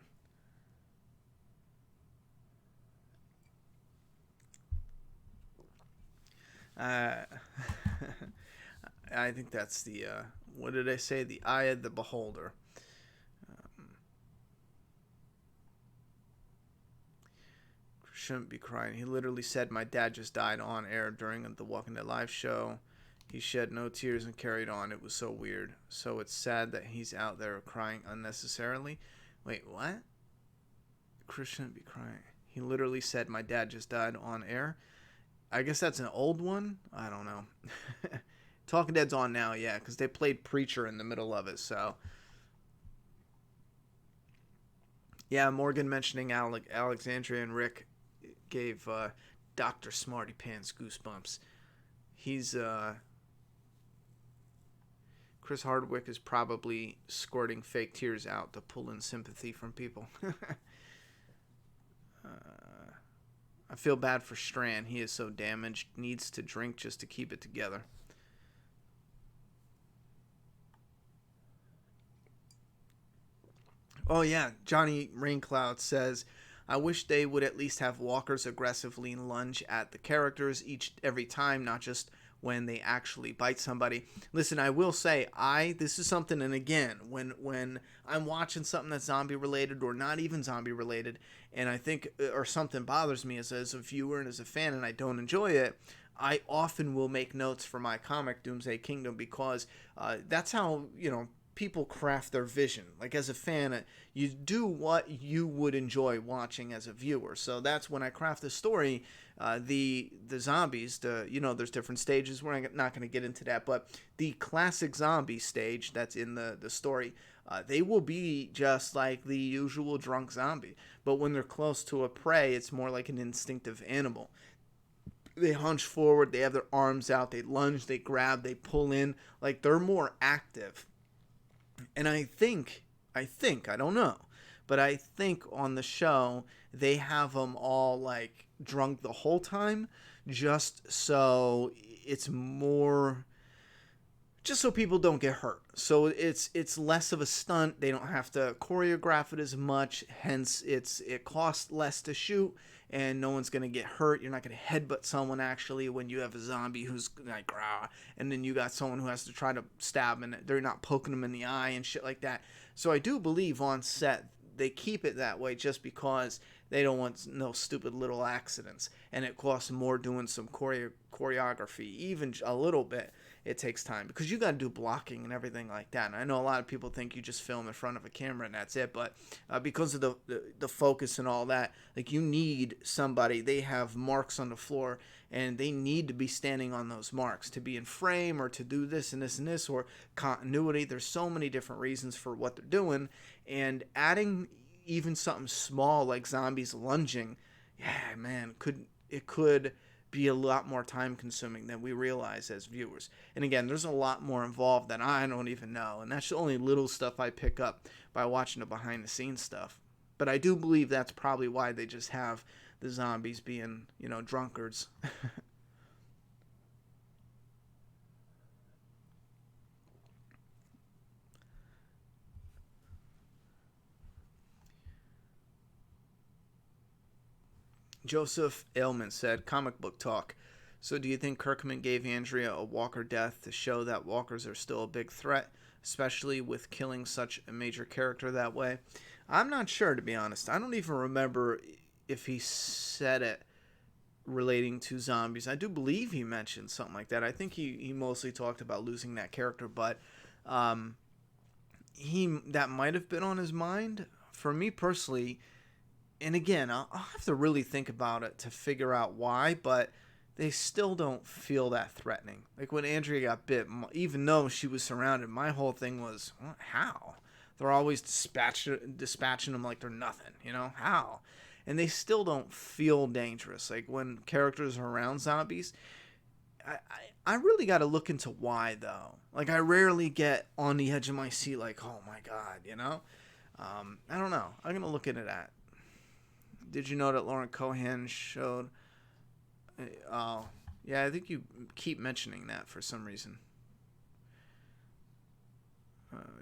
I think that's the, what did I say? The eye of the beholder. Shouldn't be crying. He literally said, my dad just died on air during the Walking Dead live show. He shed no tears and carried on. It was so weird. So it's sad that he's out there crying unnecessarily. Wait, what? Chris shouldn't be crying. He literally said, my dad just died on air. I guess that's an old one. I don't know. Talking Dead's on now, yeah, because they played Preacher in the middle of it, so. Yeah, Morgan mentioning Alexandria and Rick gave Dr. Smarty Pants goosebumps. He's, Chris Hardwick is probably squirting fake tears out to pull in sympathy from people. I feel bad for Strand. He is so damaged. Needs to drink just to keep it together. Oh, yeah. Johnny Raincloud says, I wish they would at least have walkers aggressively lunge at the characters every time, not just when they actually bite somebody. Listen, I will say, this is something, and again, when I'm watching something that's zombie related or not even zombie related, and I think, or something bothers me as a viewer and as a fan, and I don't enjoy it, I often will make notes for my comic, Doomsday Kingdom, because that's how, people craft their vision. Like, as a fan, you do what you would enjoy watching as a viewer. So that's when I craft the story. The zombies, there's different stages. We're not going to get into that, but the classic zombie stage that's in the story, they will be just like the usual drunk zombie. But when they're close to a prey, it's more like an instinctive animal. They hunch forward, they have their arms out, they lunge, they grab, they pull in. Like, they're more active. And I think, I don't know, but I think on the show, they have them all, like, drunk the whole time, just so it's more, just so people don't get hurt. So it's less of a stunt. They don't have to choreograph it as much, hence it costs less to shoot, and no one's going to get hurt. You're not going to headbutt someone, actually, when you have a zombie who's like, rah, and then you got someone who has to try to stab, and they're not poking them in the eye and shit like that. So I do believe on set they keep it that way just because they don't want no stupid little accidents, and it costs more doing some choreography, even a little bit. It takes time because you got to do blocking and everything like that. And I know a lot of people think you just film in front of a camera and that's it, but because of the focus and all that, like, you need somebody. They have marks on the floor, and they need to be standing on those marks to be in frame or to do this and this and this, or continuity. There's so many different reasons for what they're doing, and adding even something small like zombies lunging, yeah, man, could be a lot more time consuming than we realize as viewers. And again, there's a lot more involved that I don't even know, and that's the only little stuff I pick up by watching the behind the scenes stuff. But I do believe that's probably why they just have the zombies being, drunkards. Joseph Ailman said, comic book talk. So do you think Kirkman gave Andrea a walker death to show that walkers are still a big threat, especially with killing such a major character that way? I'm not sure, to be honest. I don't even remember if he said it relating to zombies. I do believe he mentioned something like that. I think he mostly talked about losing that character, but that might have been on his mind. For me personally, and again, I'll have to really think about it to figure out why, but they still don't feel that threatening. Like when Andrea got bit, even though she was surrounded, my whole thing was, how? They're always dispatching them like they're nothing, How? And they still don't feel dangerous. Like when characters are around zombies, I really got to look into why, though. Like I rarely get on the edge of my seat like, oh my God, I don't know. I'm going to look into that. Did you know that Lauren Cohan showed... Oh, yeah, I think you keep mentioning that for some reason.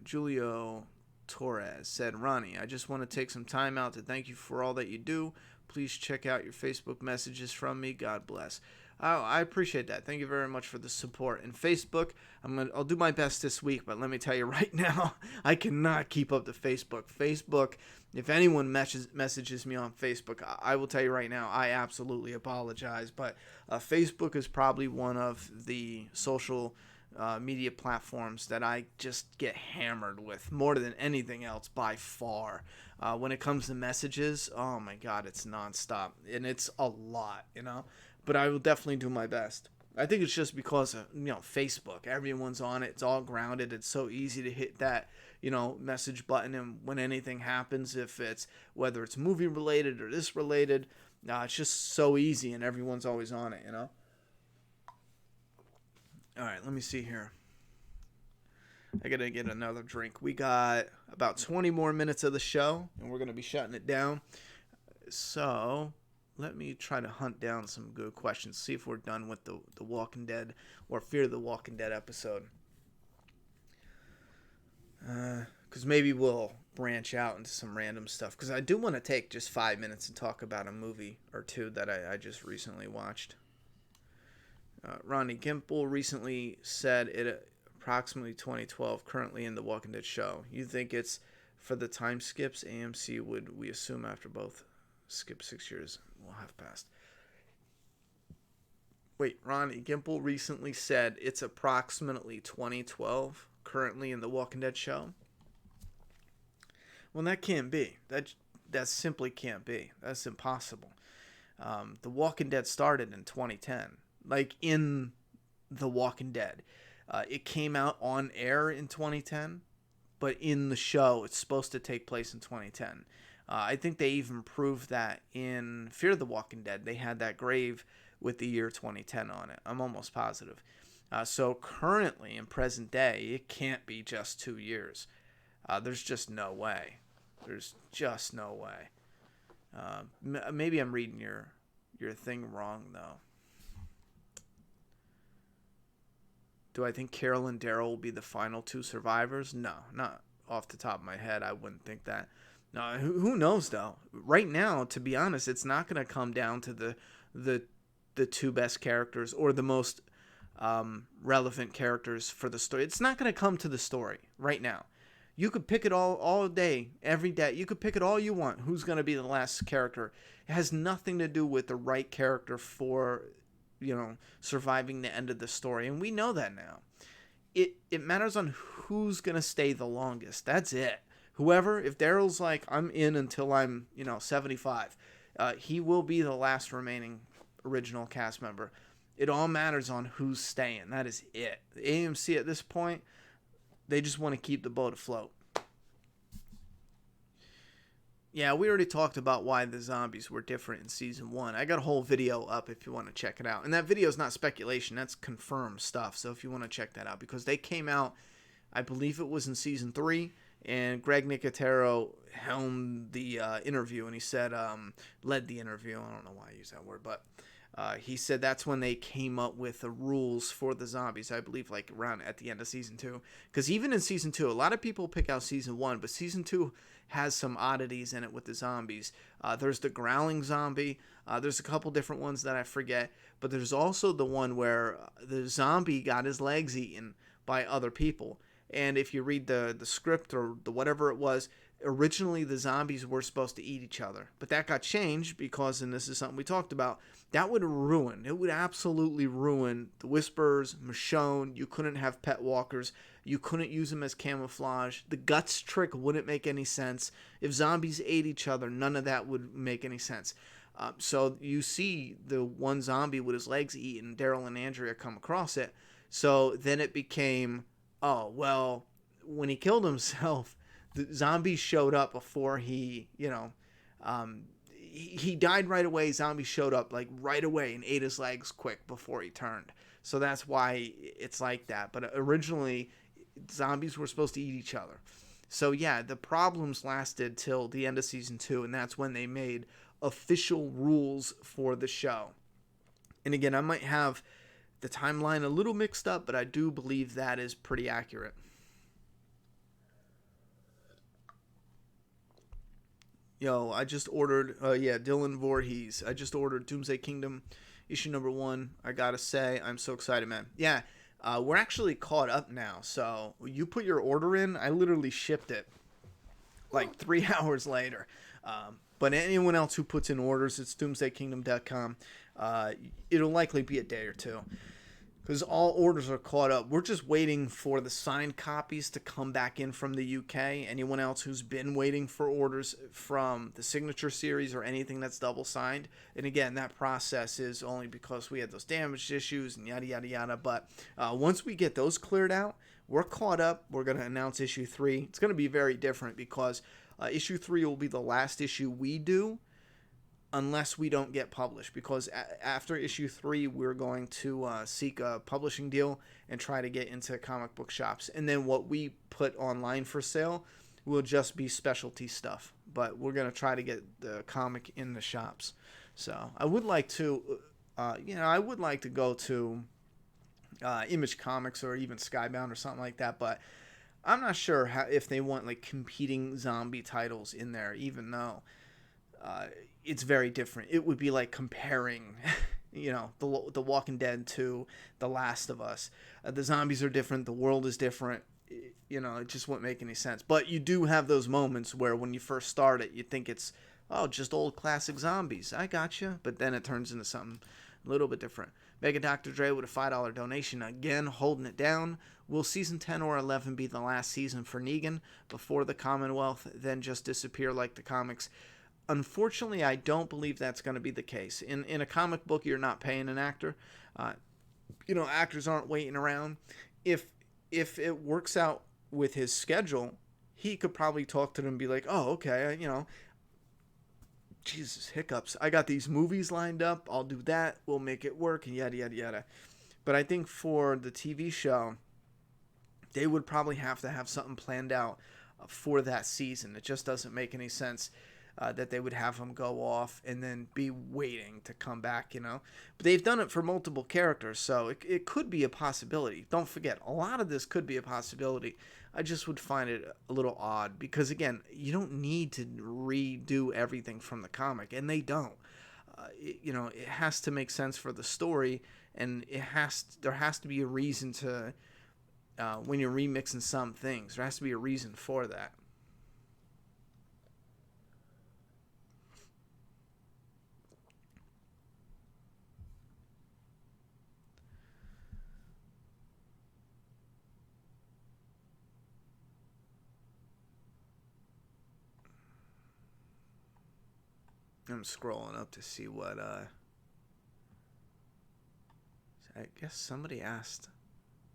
Julio Torres said, Ronnie, I just want to take some time out to thank you for all that you do. Please check out your Facebook messages from me. God bless. Oh, I appreciate that. Thank you very much for the support. And Facebook, I'll do my best this week, but let me tell you right now, I cannot keep up to Facebook. Facebook, if anyone messages me on Facebook, I will tell you right now, I absolutely apologize. But Facebook is probably one of the social media platforms that I just get hammered with more than anything else by far. When it comes to messages, oh my God, it's nonstop. And it's a lot, But I will definitely do my best. I think it's just because of, Facebook. Everyone's on it. It's all grounded. It's so easy to hit that, message button. And when anything happens, whether it's movie related or this related, it's just so easy and everyone's always on it, All right, let me see here. I got to get another drink. We got about 20 more minutes of the show, and we're going to be shutting it down. So let me try to hunt down some good questions, see if we're done with the Walking Dead or Fear the Walking Dead episode. Because maybe we'll branch out into some random stuff. Because I do want to take just 5 minutes and talk about a movie or two that I just recently watched. Ronnie Gimple recently said it approximately 2012, currently in the Walking Dead show. You think it's for the time skips AMC would we assume after both skip 6 years will have passed? Wait, Ronnie Gimple recently said it's approximately 2012, currently in the Walking Dead show. Well, that can't be. That simply can't be. That's impossible. The Walking Dead started in 2010, like in The Walking Dead. It came out on air in 2010, but in the show, it's supposed to take place in 2010. I think they even proved that in Fear the Walking Dead. They had that grave with the year 2010 on it. I'm almost positive. So currently, in present day, it can't be just 2 years. There's just no way. There's just no way. Maybe I'm reading your thing wrong, though. Do I think Carol and Daryl will be the final two survivors? No, not off the top of my head. I wouldn't think that. No, who knows, though? Right now, to be honest, it's not going to come down to the two best characters or the most relevant characters for the story. It's not going to come to the story right now. You could pick it all day, every day. You could pick it all you want. Who's going to be the last character? It has nothing to do with the right character for, surviving the end of the story. And we know that now. It matters on who's going to stay the longest. That's it. Whoever, if Daryl's like, I'm in until I'm, 75, he will be the last remaining original cast member. It all matters on who's staying. That is it. The AMC at this point, they just want to keep the boat afloat. Yeah, we already talked about why the zombies were different in season 1. I got a whole video up if you want to check it out. And that video is not speculation. That's confirmed stuff. So if you want to check that out. Because they came out, I believe it was in season 3. And Greg Nicotero helmed the interview. And he said, led the interview. I don't know why I use that word. But He said that's when they came up with the rules for the zombies, I believe, like around at the end of season 2. Because even in season 2, a lot of people pick out season 1, but season 2 has some oddities in it with the zombies. There's the growling zombie. There's a couple different ones that I forget, but there's also the one where the zombie got his legs eaten by other people. And if you read the script or the whatever it was, originally the zombies were supposed to eat each other, but that got changed because, and this is something we talked about, that would ruin, it would absolutely ruin the Whisperers, Michonne. You couldn't have pet walkers. You couldn't use them as camouflage. The guts trick wouldn't make any sense. If zombies ate each other, none of that would make any sense. So you see the one zombie with his legs eaten, Daryl and Andrea come across it. So then it became, oh, well, when he killed himself, the zombies showed up before he, he died right away. Zombies showed up like right away and ate his legs quick before he turned. So that's why it's like that. But originally, zombies were supposed to eat each other. So yeah, the problems lasted till the end of season 2, and that's when they made official rules for the show. And again, I might have the timeline a little mixed up, but I do believe that is pretty accurate. Yo, I just ordered, Dylan Voorhees. I just ordered Doomsday Kingdom, issue number 1. I gotta say, I'm so excited, man. Yeah, we're actually caught up now. So you put your order in, I literally shipped it like 3 hours later. But anyone else who puts in orders, it's doomsdaykingdom.com. It'll likely be a day or two, because all orders are caught up. We're just waiting for the signed copies to come back in from the UK. Anyone else who's been waiting for orders from the Signature Series or anything that's double signed. And again, that process is only because we had those damaged issues and yada, yada, yada. But once we get those cleared out, we're caught up. We're going to announce issue 3. It's going to be very different because issue 3 will be the last issue we do, unless we don't get published, because after issue 3 we're going to seek a publishing deal and try to get into comic book shops, and then what we put online for sale will just be specialty stuff, but we're going to try to get the comic in the shops. So I would like to go to Image Comics or even Skybound or something like that, but I'm not sure if they want like competing zombie titles in there, even though it's very different. It would be like comparing, the Walking Dead to The Last of Us. The zombies are different. The world is different. It just wouldn't make any sense. But you do have those moments where when you first start it, you think it's, just old classic zombies. I gotcha. But then it turns into something a little bit different. Mega Dr. Dre with a $5 donation, again, holding it down. Will season 10 or 11 be the last season for Negan before the Commonwealth then just disappear like the comics? Unfortunately, I don't believe that's going to be the case. In a comic book, you're not paying an actor. Actors aren't waiting around. If it works out with his schedule, he could probably talk to them and be like, oh, okay, Jesus, hiccups. I got these movies lined up. I'll do that. We'll make it work, and yada, yada, yada. But I think for the TV show, they would probably have to have something planned out for that season. It just doesn't make any sense that they would have him go off and then be waiting to come back, But they've done it for multiple characters, so it could be a possibility. Don't forget, a lot of this could be a possibility. I just would find it a little odd because, again, you don't need to redo everything from the comic, and they don't. It has to make sense for the story, and there has to be a reason to, when you're remixing some things, there has to be a reason for that. I'm scrolling up to see what, I guess somebody asked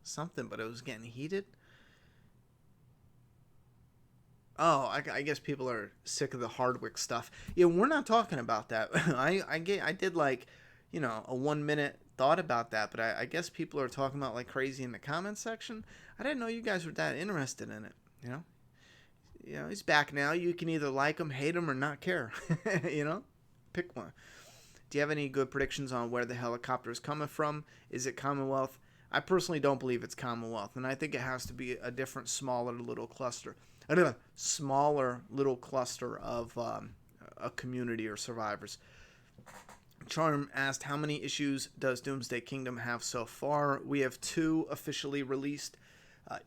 something, but it was getting heated. Oh, I guess people are sick of the Hardwick stuff. Yeah, we're not talking about that. I did like, a 1 minute thought about that, but I guess people are talking about like crazy in the comments section. I didn't know you guys were that interested in it, he's back now. You can either like him, hate him, or not care. Pick one. Do you have any good predictions on where the helicopter is coming from? Is it Commonwealth? I personally don't believe it's Commonwealth, and I think it has to be a different, smaller little cluster. I don't know, smaller little cluster of a community or survivors. Charm asked, how many issues does Doomsday Kingdom have so far? We have 2 officially released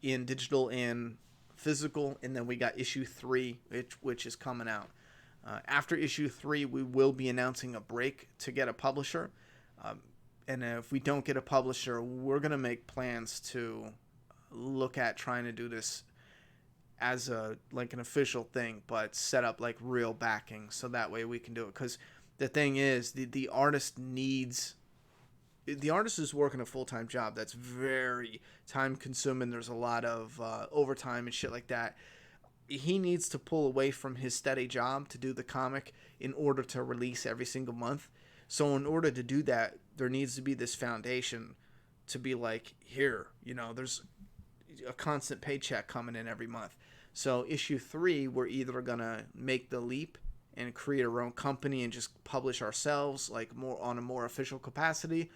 in digital and physical, and then we got issue 3, which is coming out. After issue 3, we will be announcing a break to get a publisher. And if we don't get a publisher, we're going to make plans to look at trying to do this as an official thing, but set up like real backing so that way we can do it. Because the thing is, the artist is working a full-time job that's very time consuming. There's a lot of overtime and shit like that. He needs to pull away from his steady job to do the comic in order to release every single month. So in order to do that, there needs to be this foundation to be like, here, there's a constant paycheck coming in every month. So issue 3, we're either going to make the leap and create our own company and just publish ourselves, like more on a more official capacity,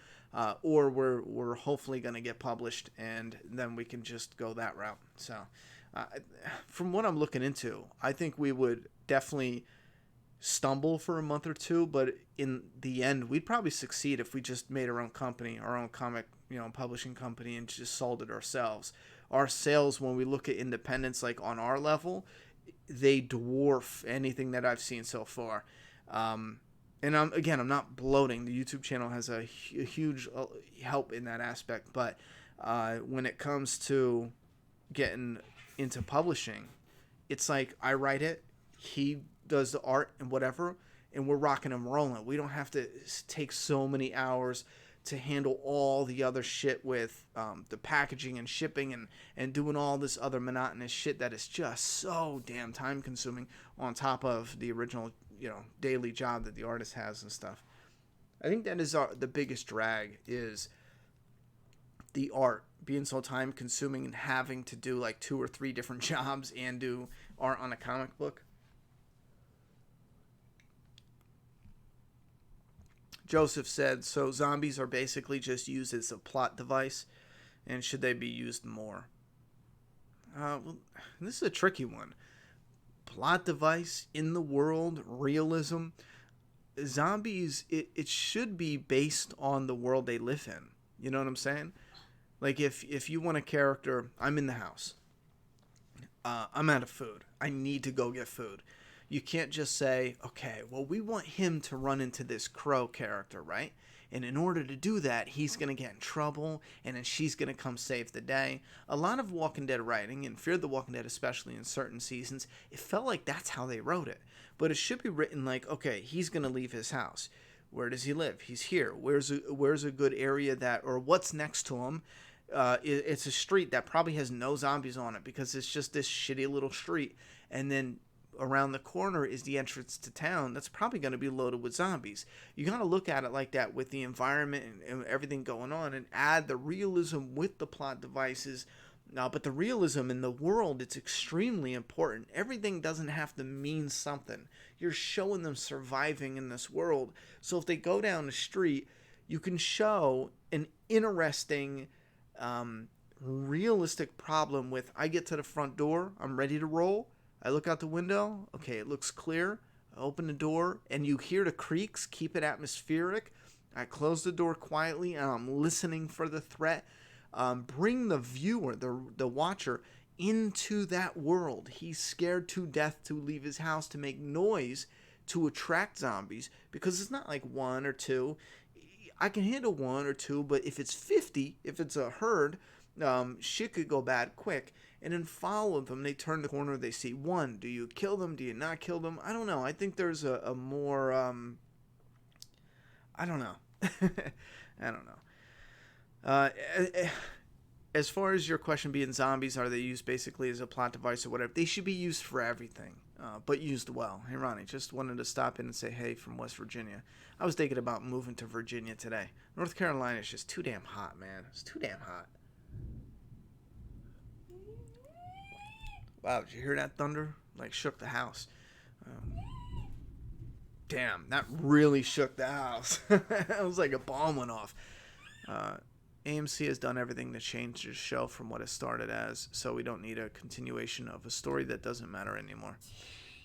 or we're hopefully going to get published, and then we can just go that route. So from what I'm looking into, I think we would definitely stumble for a month or 2, but in the end, we'd probably succeed if we just made our own company, our own comic, publishing company, and just sold it ourselves. Our sales, when we look at independents, like on our level, they dwarf anything that I've seen so far. And I'm not bloating. The YouTube channel has a huge help in that aspect, but when it comes to getting into publishing, it's like I write it, he does the art and whatever, and we're rocking and rolling. We don't have to take so many hours to handle all the other shit with the packaging and shipping and doing all this other monotonous shit that is just so damn time consuming on top of the original daily job that the artist has and stuff. I think that is the biggest drag, is the art being so time consuming and having to do like 2 or 3 different jobs and do art on a comic book. Joseph said, so zombies are basically just used as a plot device, and should they be used more? Well, this is a tricky one. Plot device, in the world, realism. Zombies, it should be based on the world they live in. You know what I'm saying? Like if you want a character, I'm in the house. I'm out of food. I need to go get food. You can't just say, okay, well, we want him to run into this crow character, right? And in order to do that, he's going to get in trouble, and then she's going to come save the day. A lot of Walking Dead writing, and Fear the Walking Dead especially in certain seasons, it felt like that's how they wrote it. But it should be written like, okay, he's going to leave his house. Where does he live? He's here. Where's a good area that, or what's next to him? It's a street that probably has no zombies on it because it's just this shitty little street. And then around the corner is the entrance to town that's probably going to be loaded with zombies. You got to look at it like that with the environment and everything going on, and add the realism with the plot devices. But the realism in the world, it's extremely important. Everything doesn't have to mean something. You're showing them surviving in this world. So if they go down the street, you can show an interesting, realistic problem with, I get to the front door, I'm ready to roll. I look out the window. Okay, it looks clear. I open the door, and you hear the creaks. Keep it atmospheric. I close the door quietly, and I'm listening for the threat. Bring the viewer, the watcher, into that world. He's scared to death to leave his house to make noise to attract zombies, because it's not like 1 or 2. I can handle 1 or 2, but if it's 50, if it's a herd, shit could go bad quick. And then follow them. They turn the corner. They see 1. Do you kill them? Do you not kill them? I don't know. I think there's a more... I don't know. I don't know. As far as your question being zombies, are they used basically as a plot device or whatever? They should be used for everything, but used well. Hey, Ronnie, just wanted to stop in and say hey from West Virginia. I was thinking about moving to Virginia today. North Carolina is just too damn hot, man. It's too damn hot. Wow, did you hear that thunder? Like, shook the house. Damn, that really shook the house. It was like a bomb went off. AMC has done everything to change the show from what it started as, so we don't need a continuation of a story that doesn't matter anymore.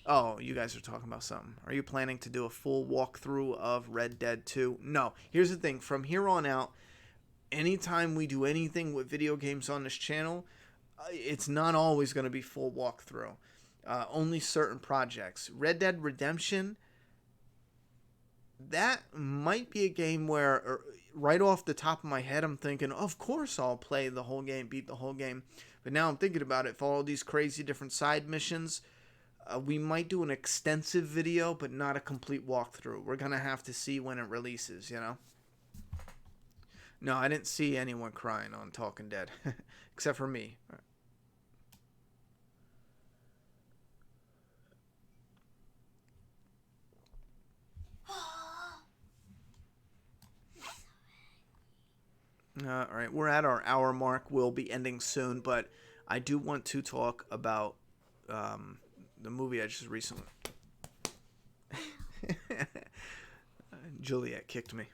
Oh, you guys are talking about something. Are you planning to do a full walkthrough of Red Dead 2? No. Here's the thing. From here on out, anytime we do anything with video games on this channel, it's not always going to be full walkthrough. Only certain projects. Red Dead Redemption, that might be a game where, right off the top of my head, I'm thinking, of course I'll play the whole game, beat the whole game. But now I'm thinking about it, for all these crazy different side missions, we might do an extensive video, but not a complete walkthrough. We're going to have to see when it releases, you know? No, I didn't see anyone crying on Talking Dead, except for me. All right, we're at our hour mark. We'll be ending soon, but I do want to talk about the movie I just recently... Juliet kicked me.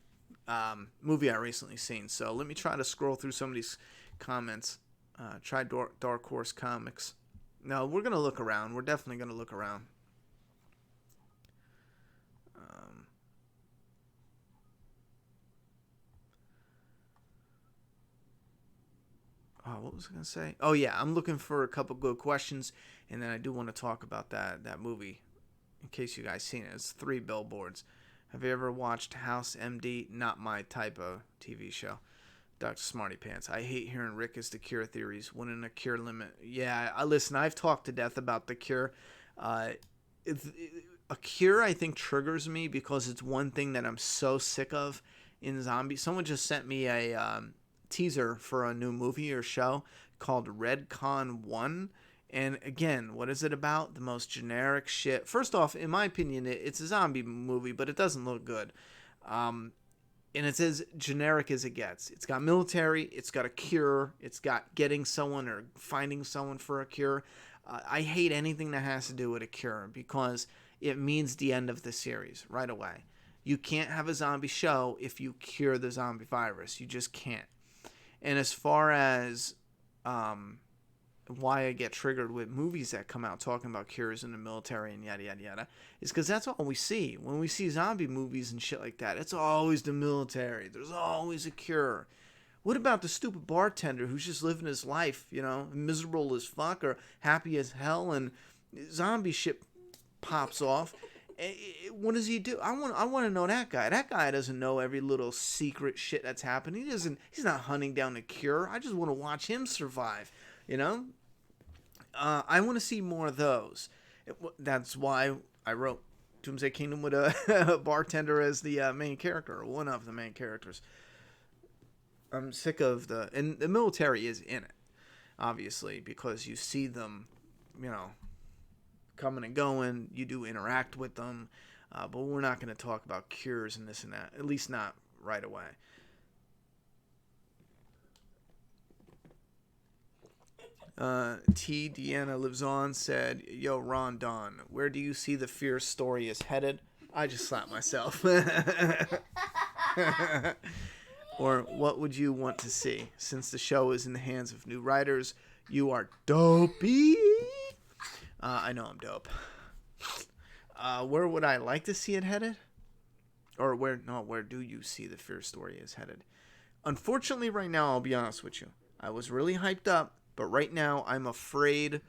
Movie I recently seen. So let me try to scroll through some of these comments. Try Dark Horse Comics. No, we're going to look around. We're definitely going to look around. What was I going to say? Oh, yeah, I'm looking for a couple good questions, and then I do want to talk about that movie, in case you guys seen it. It's 3 Billboards. Have you ever watched House MD? Not my type of TV show. Dr. Smarty Pants. I hate hearing Rick is the Cure theories. Wouldn't a cure limit? Yeah, listen, I've talked to death about the Cure. A cure, I think, triggers me because it's one thing that I'm so sick of in zombies. Someone just sent me a teaser for a new movie or show called Redcon 1. And again, what is it about? The most generic shit. First off, in my opinion, it's a zombie movie, but it doesn't look good. And it's as generic as it gets. It's got military, it's got a cure, it's got getting someone or finding someone for a cure. I hate anything that has to do with a cure because it means the end of the series right away. You can't have a zombie show if you cure the zombie virus. You just can't. And as far as why I get triggered with movies that come out talking about cures in the military and yada, yada, yada, is because that's all we see. When we see zombie movies and shit like that, it's always the military. There's always a cure. What about the stupid bartender who's just living his life, you know, miserable as fuck or happy as hell, and zombie shit pops off? What does he do? I want to know that guy. That guy doesn't know every little secret shit that's happening. He's not hunting down a cure. I just want to watch him survive, you know? I want to see more of those. That's why I wrote Doomsday Kingdom with a bartender as the main character, or one of the main characters. I'm sick of and the military is in it, obviously, because you see them, you know, coming and going. You do interact with them, but we're not going to talk about cures and this and that, at least not right away. T. Deanna Lives On said, yo, Ron Don, where do you see the Fear story is headed? I just slapped myself. Or what would you want to see? Since the show is in the hands of new writers, you are dopey. I know I'm dope. Where would I like to see it headed? Or where do you see the Fear story is headed? Unfortunately, right now, I'll be honest with you. I was really hyped up, but right now, I'm afraid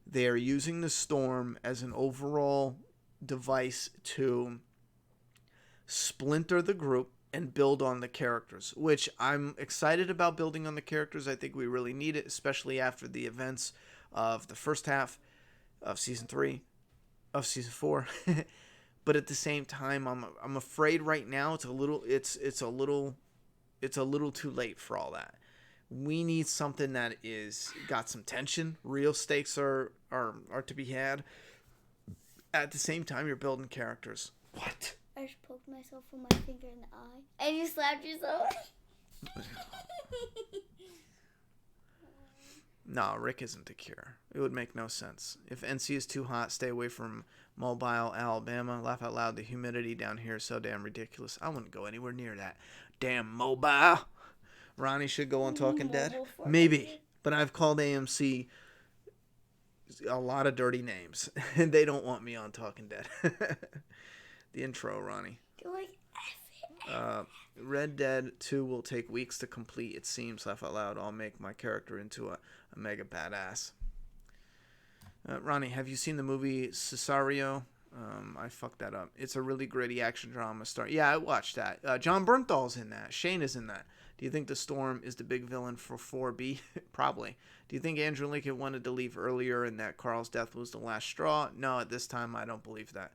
they are using the Storm as an overall device to splinter the group and build on the characters, which I'm excited about building on the characters. I think we really need it, especially after the events of the first half of season 3, of season 4. But at the same time, I'm afraid right now it's a little too late for all that. We need something that is got some tension. Real stakes are to be had. At the same time, you're building characters. What? I just poked myself with my finger in the eye. And you slapped yourself. No, Rick isn't the cure. It would make no sense. If NC is too hot, stay away from Mobile, Alabama. Laugh out loud, the humidity down here is so damn ridiculous. I wouldn't go anywhere near that. Damn Mobile. Ronnie should go on Talking Dead. Maybe. But I've called AMC a lot of dirty names. And they don't want me on Talking Dead. The intro, Ronnie. You're like, Red Dead 2 will take weeks to complete, it seems. Laugh out loud. I'll make my character into a mega badass. Ronnie, have you seen the movie Cesario? I fucked that up. It's a really gritty action drama Yeah, I watched that. John Bernthal's in that. Shane is in that. Do you think the Storm is the big villain for 4B? Probably. Do you think Andrew Lincoln wanted to leave earlier and that Carl's death was the last straw? No, at this time I don't believe that.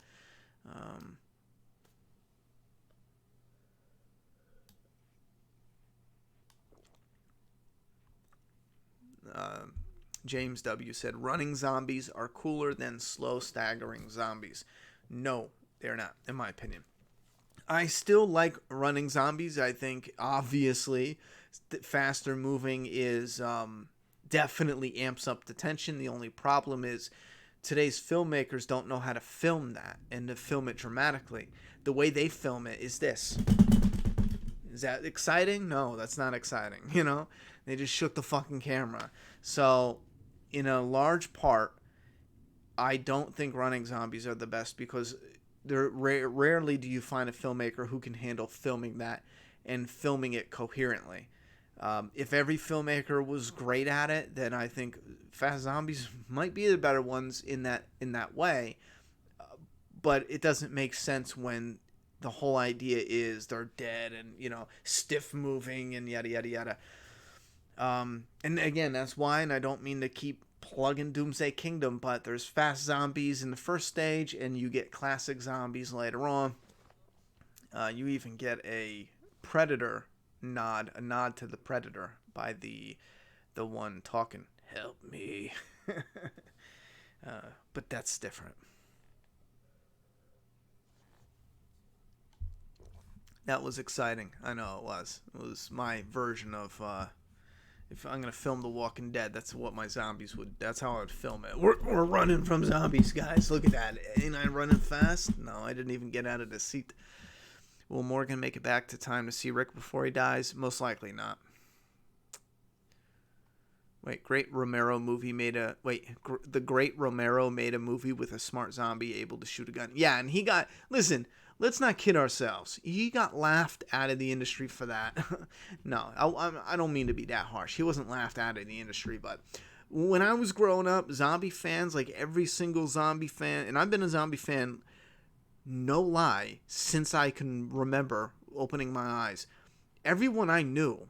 James W. said, running zombies are cooler than slow, staggering zombies. No, they're not, in my opinion. I still like running zombies. I think, obviously, faster moving is definitely amps up the tension. The only problem is today's filmmakers don't know how to film that and to film it dramatically. The way they film it is this. Is that exciting? No, that's not exciting. You know, they just shook the fucking camera. So, in a large part, I don't think running zombies are the best because rarely do you find a filmmaker who can handle filming that and filming it coherently. If every filmmaker was great at it, then I think fast zombies might be the better ones in that way. But it doesn't make sense when the whole idea is they're dead and, you know, stiff moving and yada, yada, yada. And again, that's why, and I don't mean to keep plugging Doomsday Kingdom, but there's fast zombies in the first stage and you get classic zombies later on. You even get a Predator nod, a nod to the Predator by the one talking, help me. But that's different. That was exciting. I know it was. It was my version of, if I'm going to film The Walking Dead, that's what my zombies would, that's how I would film it. We're running from zombies, guys. Look at that. Ain't I running fast? No, I didn't even get out of the seat. Will Morgan make it back to time to see Rick before he dies? Most likely not. Wait, the Great Romero made a movie with a smart zombie able to shoot a gun. Yeah, and he got, listen, let's not kid ourselves. He got laughed out of the industry for that. No, I don't mean to be that harsh. He wasn't laughed out of the industry, but when I was growing up, zombie fans, like every single zombie fan, and I've been a zombie fan, no lie, since I can remember opening my eyes. Everyone I knew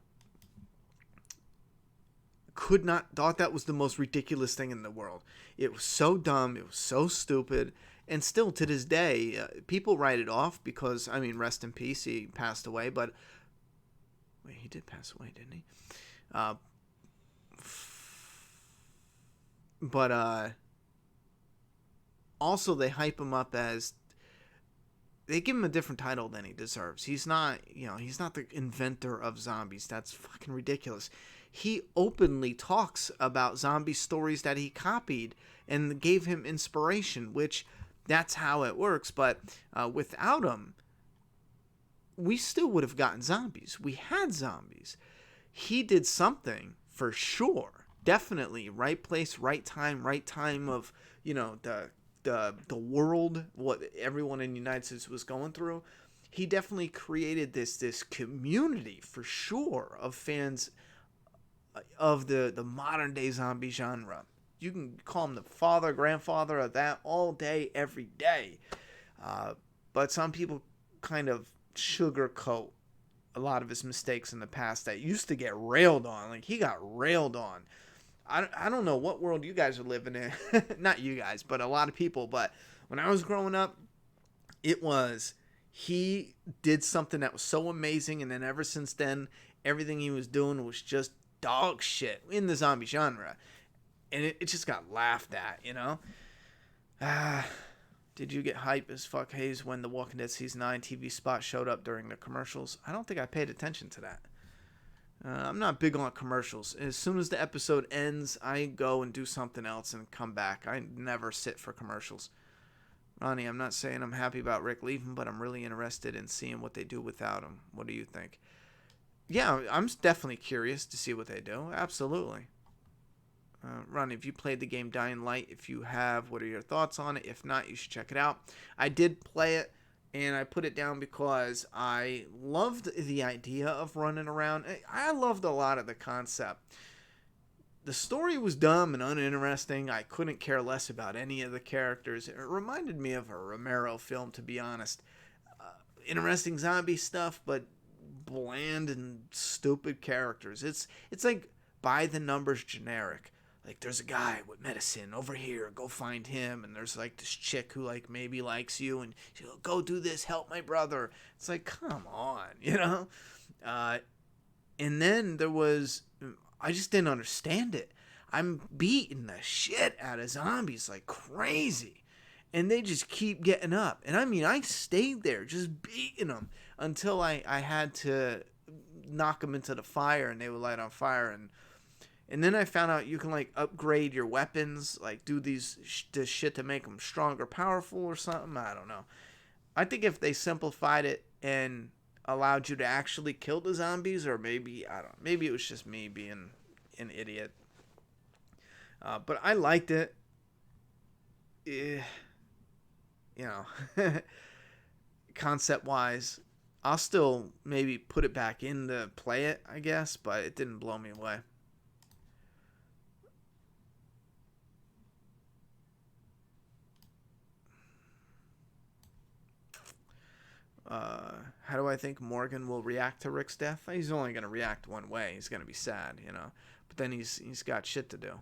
thought that was the most ridiculous thing in the world. It was so dumb. It was so stupid. And still to this day, people write it off because, I mean, rest in peace, he passed away, but wait, he did pass away, didn't he? But also they hype him up as, they give him a different title than he deserves. He's not, he's not the inventor of zombies. That's fucking ridiculous. He openly talks about zombie stories that he copied and gave him inspiration, which that's how it works. But without him, we still would have gotten zombies. We had zombies. He did something for sure. Definitely. Right place, right time of, the world, what everyone in the United States was going through. He definitely created this community for sure of fans of the modern day zombie genre. You can call him the father, grandfather of that all day, every day. But some people kind of sugarcoat a lot of his mistakes in the past that used to get railed on. Like, he got railed on. I don't know what world you guys are living in. Not you guys, but a lot of people. But when I was growing up, he did something that was so amazing. And then ever since then, everything he was doing was just dog shit in the zombie genre. And it just got laughed at, Did you get hype as fuck, Hayes, when the Walking Dead Season 9 TV spot showed up during the commercials? I don't think I paid attention to that. I'm not big on commercials. As soon as the episode ends, I go and do something else and come back. I never sit for commercials. Ronnie, I'm not saying I'm happy about Rick leaving, but I'm really interested in seeing what they do without him. What do you think? Yeah, I'm definitely curious to see what they do. Absolutely. Ronnie, if you played the game Dying Light, if you have, what are your thoughts on it? If not, you should check it out. I did play it, and I put it down because I loved the idea of running around. I loved a lot of the concept. The story was dumb and uninteresting. I couldn't care less about any of the characters. It reminded me of a Romero film, to be honest. Interesting zombie stuff, but bland and stupid characters. It's like by the numbers generic. Like, there's a guy with medicine over here, go find him, and there's like this chick who like maybe likes you, and she'll go do this, help my brother. It's like, come on, you know. And then there was, I just didn't understand it. I'm beating the shit out of zombies like crazy, and they just keep getting up. And I mean, I stayed there just beating them until I had to knock them into the fire, and they would light on fire. And then I found out you can like upgrade your weapons, like do this shit to make them stronger, powerful, or something. I don't know. I think if they simplified it and allowed you to actually kill the zombies, or maybe I don't know, maybe it was just me being an idiot. But I liked it. You know, concept wise, I'll still maybe put it back in to play it, I guess, but it didn't blow me away. How do I think Morgan will react to Rick's death? He's only going to react one way. He's going to be sad, you know. But then he's got shit to do.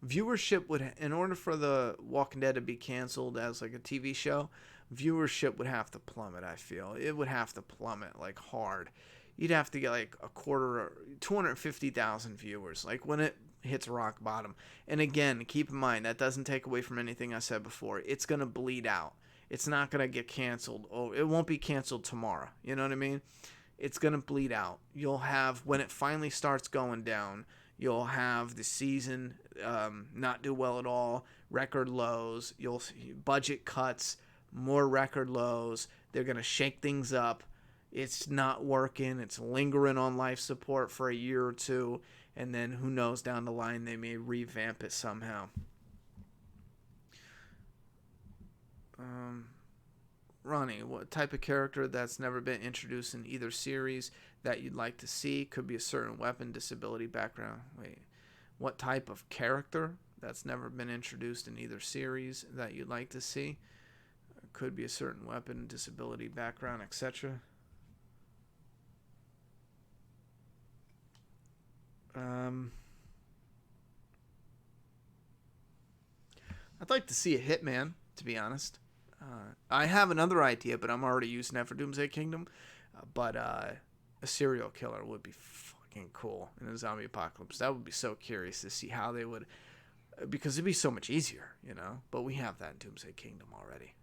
Viewership would, in order for The Walking Dead to be canceled as like a TV show, viewership would have to plummet, I feel. It would have to plummet like hard. You'd have to get like 250,000 viewers. Like when it hits rock bottom. And again, keep in mind, that doesn't take away from anything I said before. It's going to bleed out. It's not going to get canceled. Oh, it won't be canceled tomorrow. You know what I mean? It's going to bleed out. You'll have, when it finally starts going down, you'll have the season not do well at all, record lows, you'll see budget cuts, more record lows. They're going to shake things up. It's not working. It's lingering on life support for a year or two. And then who knows, down the line they may revamp it somehow. Ronnie, what type of character that's never been introduced in either series that you'd like to see? Could be a certain weapon, disability, background. Wait, what type of character that's never been introduced in either series that you'd like to see? Could be a certain weapon, disability, background, etc. I'd like to see a hitman, to be honest. I have another idea, but I'm already using that for Doomsday Kingdom. But a serial killer would be fucking cool in a zombie apocalypse. That would be so curious to see how they would, because it'd be so much easier, you know. But we have that in Doomsday Kingdom already.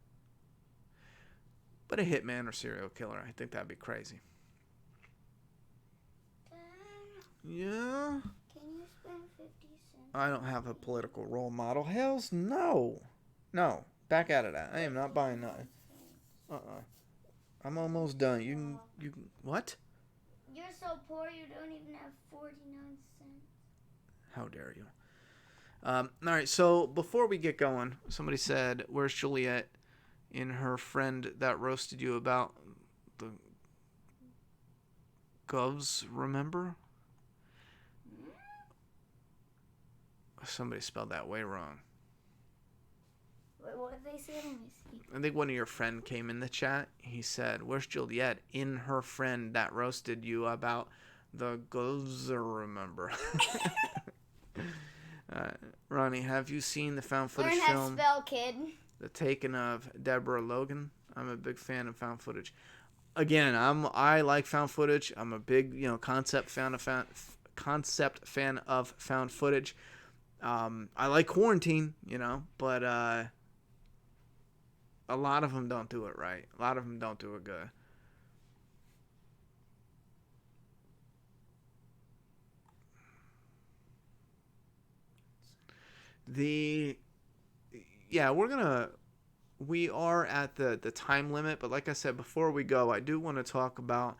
But a hitman or serial killer, I think that'd be crazy. Yeah. Can you spend 50 cents? I don't have a political role model. Hells no. No. Back out of that. I am not buying nothing. I'm almost done. You can, what? You're so poor you don't even have 49 cents. How dare you? All right, so before we get going, somebody said, where's Juliet in her friend that roasted you about the Govs, remember? Somebody spelled that way wrong. Wait, what did they say? Let me see. I think one of your friend came in the chat. He said, where's Juliet in her friend that roasted you about the Govs, remember? Ronnie, have you seen the found footage Learn film, how to spell, kid. The Taking of Deborah Logan? I'm a big fan of found footage. Again, I like found footage. I'm a big, concept fan of found footage. I like Quarantine, but a lot of them don't do it right. A lot of them don't do it good. We are at the time limit, but like I said, before we go, I do want to talk about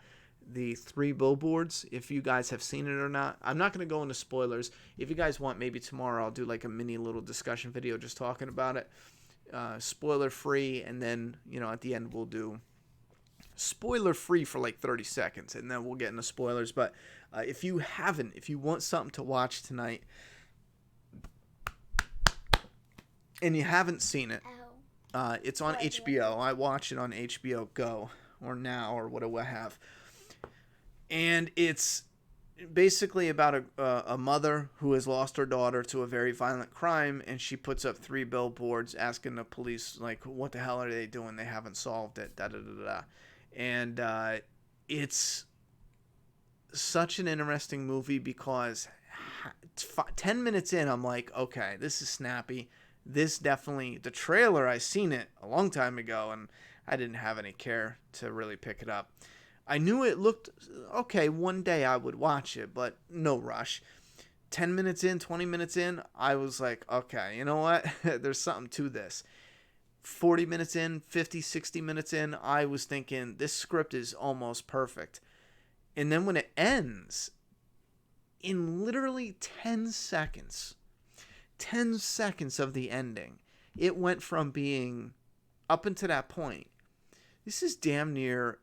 the 3 billboards, if you guys have seen it or not. I'm not going to go into spoilers. If you guys want, maybe tomorrow I'll do like a mini little discussion video just talking about it. Spoiler free, and then, at the end we'll do spoiler free for like 30 seconds, and then we'll get into spoilers. But if you want something to watch tonight, and you haven't seen it, it's on HBO. I watch it on HBO Go or Now or whatever I have. And it's basically about a mother who has lost her daughter to a very violent crime, and she puts up 3 billboards asking the police, like, what the hell are they doing? They haven't solved it, da-da-da-da. And it's such an interesting movie because 10 minutes in, I'm like, okay, this is snappy. This definitely, the trailer, I seen it a long time ago, and I didn't have any care to really pick it up. I knew it looked okay. One day I would watch it, but no rush. 10 minutes in, 20 minutes in, I was like, okay, you know what? There's something to this. 40 minutes in, 50, 60 minutes in, I was thinking this script is almost perfect. And then when it ends, in literally 10 seconds of the ending, it went from being, up until that point, this is damn near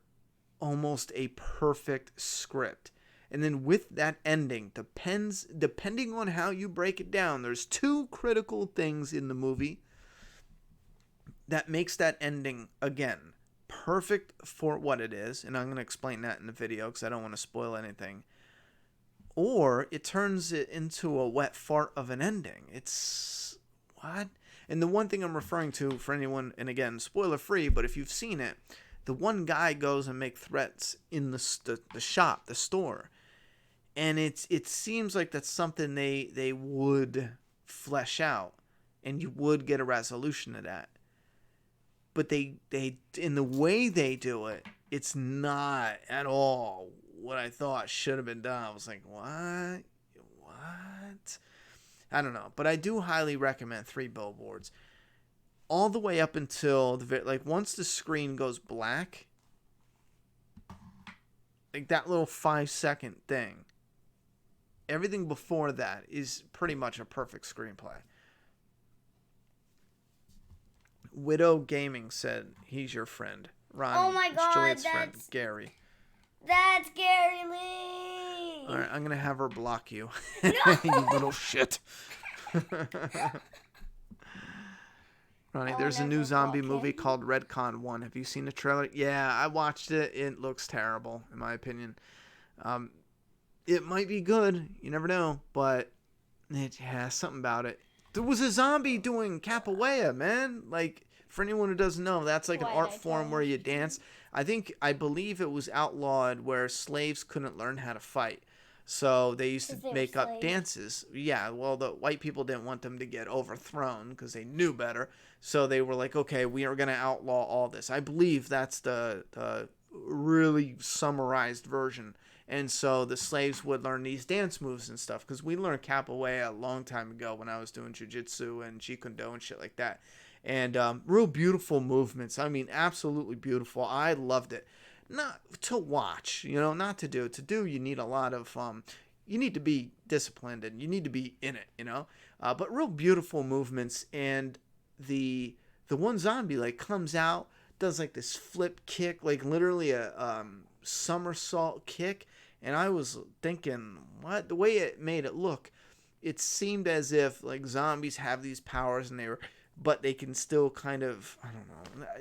almost a perfect script. And then with that ending, depending on how you break it down, there's 2 critical things in the movie that makes that ending, again, perfect for what it is. And I'm going to explain that in the video because I don't want to spoil anything. Or it turns it into a wet fart of an ending. It's what? And the one thing I'm referring to for anyone, and again, spoiler free, but if you've seen it, the one guy goes and make threats in the shop, the store. And it seems like that's something they would flesh out, and you would get a resolution to that. But they in the way they do it, it's not at all what I thought should have been done. I was like, what? I don't know. But I do highly recommend 3 billboards. All the way up until, once the screen goes black, like that little 5-second thing, everything before that is pretty much a perfect screenplay. Widow Gaming said he's your friend. Ronnie, oh my God, Juliet's friend, Gary. That's Gary Lee. All right, I'm going to have her block you. No. You little shit. Ronnie, there's a new zombie movie called Redcon 1. Have you seen the trailer? Yeah, I watched it. It looks terrible, in my opinion. It might be good. You never know. But it has something about it. There was a zombie doing capoeira, man. Like, for anyone who doesn't know, that's like an art form where you dance. I believe it was outlawed where slaves couldn't learn how to fight. So they used to make up dances. Yeah, well, the white people didn't want them to get overthrown because they knew better. So they were like, okay, we are going to outlaw all this. I believe that's the really summarized version. And so the slaves would learn these dance moves and stuff. Because we learned capoeira a long time ago when I was doing jiu-jitsu and jeet kune do and shit like that. And real beautiful movements. I mean, absolutely beautiful. I loved it. Not to watch, not to do. To do, you need a lot of, you need to be disciplined and you need to be in it, But real beautiful movements, and the one zombie like comes out, does like this flip kick, like literally a somersault kick, and I was thinking, what? The way it made it look, it seemed as if like zombies have these powers and but they can still kind of, I don't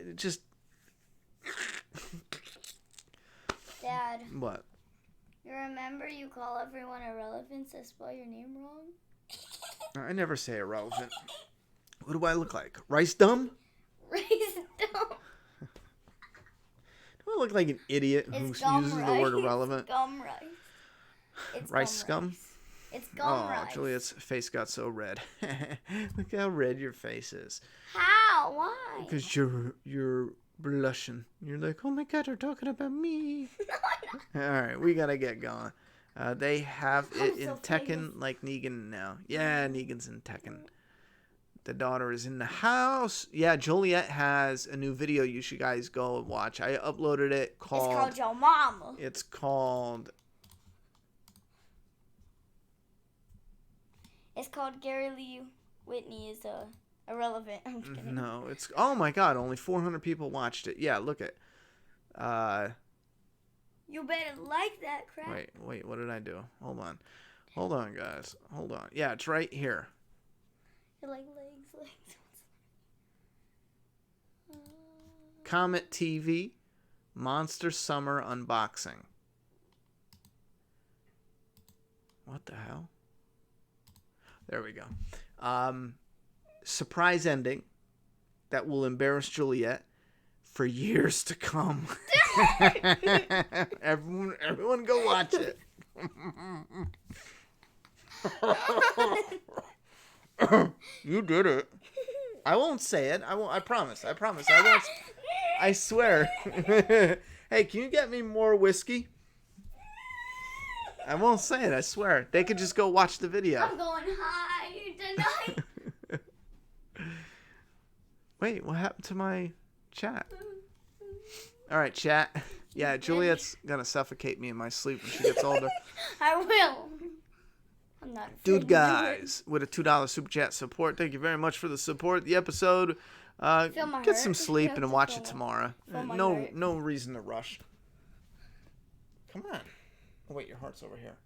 know, just. Dad. What? You remember you call everyone irrelevant to spell your name wrong? I never say irrelevant. What do I look like? Rice dumb? Rice dumb. Do I look like an idiot who uses the word irrelevant? It's gum rice. It's rice scum? It's gum rice. Oh, Juliet's face got so red. Look how red your face is. How? Why? Because you're blushing. You're like, oh my God, they're talking about me. All right, we gotta get going. They have it in Tekken like Negan now. Yeah, Negan's in Tekken. The daughter is in the house. Yeah, Joliet has a new video you should guys go and watch. I uploaded it called... It's called Your Mama. It's called... It's called Gary Lee Whitney is irrelevant. I'm just kidding. No, it's... Oh my god, only 400 people watched it. Yeah, look at... You better like that crap. Wait, what did I do? Hold on, guys. Hold on. Yeah, it's right here. You like legs. Comet TV, Monster Summer Unboxing. What the hell? There we go. Surprise ending that will embarrass Juliet for years to come. Everyone go watch it. You did it. I won't say it. I won't. I promise. I won't. I swear. Hey, can you get me more whiskey? I won't say it. I swear. They could just go watch the video. I'm going high tonight. Wait, what happened to my chat? All right, chat. Yeah, Juliet's gonna suffocate me in my sleep when she gets older. I will. I'm not. Dude, guys, with a $2 super chat support, thank you very much for the support. The episode, get some sleep and watch it tomorrow. No reason to rush. Come on. Oh wait, your heart's over here.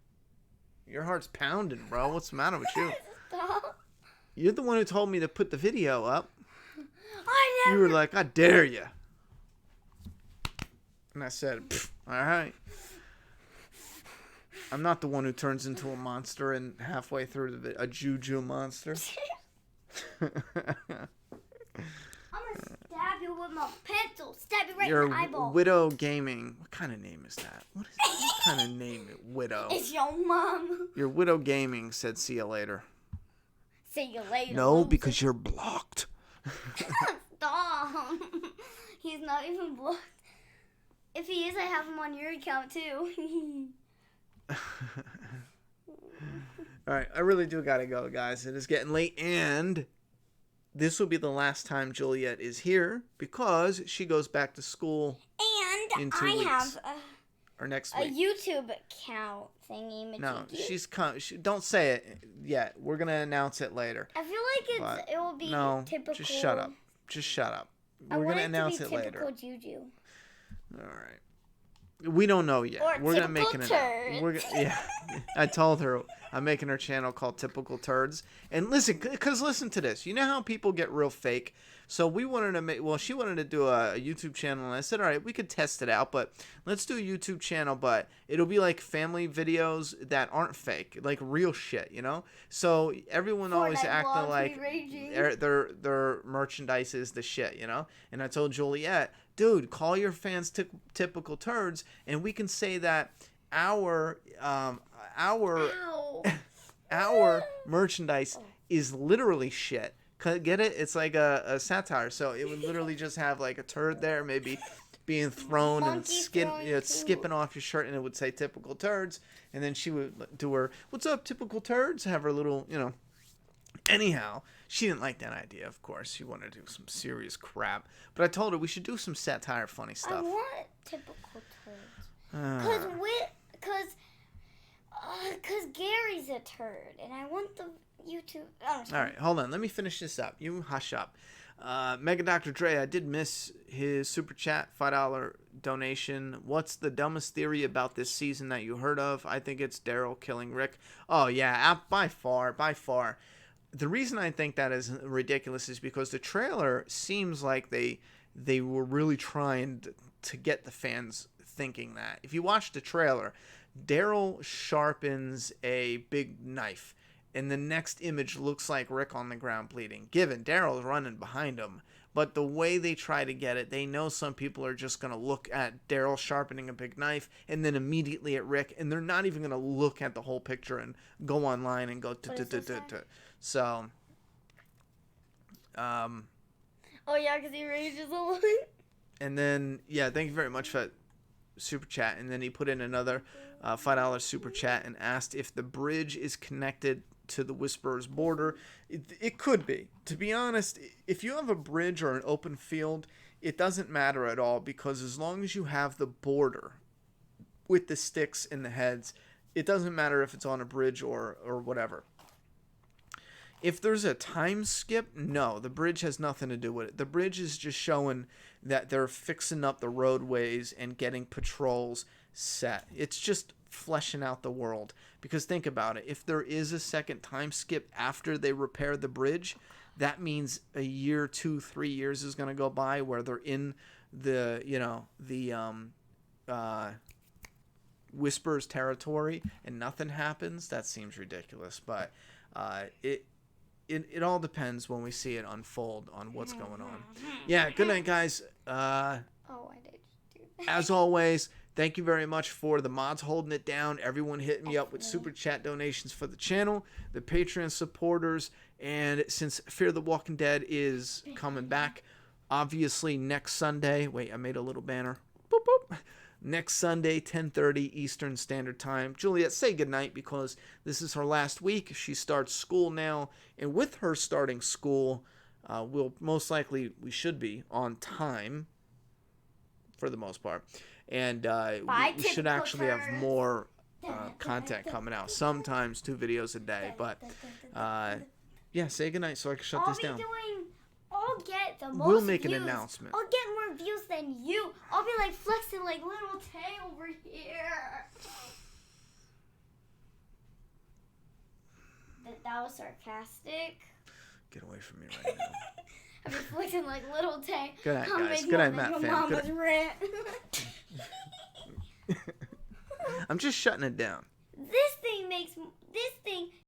Your heart's pounding, bro. What's the matter with you? Stop. You're the one who told me to put the video up. I never. You were like, I dare you. And I said, all right. I'm not the one who turns into a monster and halfway through a juju monster. I'm gonna stab you with my pencil. Stab you right You're in the eyeball. Widow Gaming. What kind of name is that? What kind of name is Widow? It's your mom. Your Widow Gaming said, see you later. See you later. No, loser. because you're blocked. Stop. He's not even blocked. If he is, I have him on your account too. All right, I really do gotta go, guys. It is getting late, and this will be the last time Juliet is here because she goes back to school. And in 2 I weeks. have Or next a week. YouTube account thingy. No, don't say it yet. We're gonna announce it later. I feel like it will be typical. Just shut up. Just shut up. I We're want gonna announce to it be later. typical Juju. All right. We don't know yet. Or We're gonna make typical an. turds. Yeah. I told her I'm making her channel called Typical Turds. And listen to this. You know how people get real fake? So we wanted to make. Well, she wanted to do a YouTube channel, and I said, all right, we could test it out, but let's do a YouTube channel, but it'll be like family videos that aren't fake, like real shit, you know. So everyone always Fortnite acting vlogs like re-raging. their merchandise is the shit, you know. And I told Juliet, dude, call your fans Typical Turds, and we can say that our Ow. our merchandise is literally shit. Get it? It's like a satire. So it would literally just have like a turd there, maybe being thrown and skipping off your shirt, and it would say Typical Turds. And then she would do her, what's up, Typical Turds? Have her little, you know. Anyhow, she didn't like that idea, of course. She wanted to do some serious crap. But I told her we should do some satire, funny stuff. I want typical turds. Because Gary's a turd, and I want the YouTube. All right, hold on. Let me finish this up. You hush up. Mega Dr. Dre, I did miss his super chat, $5 donation. What's the dumbest theory about this season that you heard of? I think it's Daryl killing Rick. Oh, yeah, by far. The reason I think that is ridiculous is because the trailer seems like they were really trying to get the fans thinking that. If you watch the trailer, Daryl sharpens a big knife, and the next image looks like Rick on the ground bleeding. Given Daryl's running behind him, but the way they try to get it, they know some people are just going to look at Daryl sharpening a big knife and then immediately at Rick, and they're not even going to look at the whole picture and go online and go so. Oh yeah, because he rages a lot. And then thank you very much for that super chat. And then he put in another $5 super chat and asked if the bridge is connected to the Whisperer's border. It could be. To be honest, if you have a bridge or an open field, it doesn't matter at all, because as long as you have the border with the sticks and the heads, it doesn't matter if it's on a bridge or whatever. If there's a time skip, no, the bridge has nothing to do with it. The bridge is just showing that they're fixing up the roadways and getting patrols set. It's just fleshing out the world. Because think about it. If there is a second time skip after they repair the bridge, that means a year, 2, 3 years is going to go by where they're in the, Whisperer's territory and nothing happens. That seems ridiculous. But it all depends when we see it unfold on what's going on. Yeah, good night, guys. I did do that. As always, thank you very much for the mods holding it down, everyone hitting me up with super chat donations for the channel, the Patreon supporters, and since Fear the Walking Dead is coming back, obviously next Sunday, wait, I made a little banner. Boop, boop. Next Sunday, 10:30 Eastern Standard Time. Juliet, say goodnight, because this is her last week. She starts school now, and with her starting school, we should be on time for the most part. And we should actually have more content coming out. Sometimes 2 videos a day. But yeah, say goodnight so I can shut this down. I'll get the most We'll make views. an announcement. I'll get more views than you. I'll be like flexing like little Tay over here. That was sarcastic. Get away from me right now. I've been flexing like little Tay. Good night, guys. Good night, Matt fam. Mama's rant. I'm just shutting it down. This thing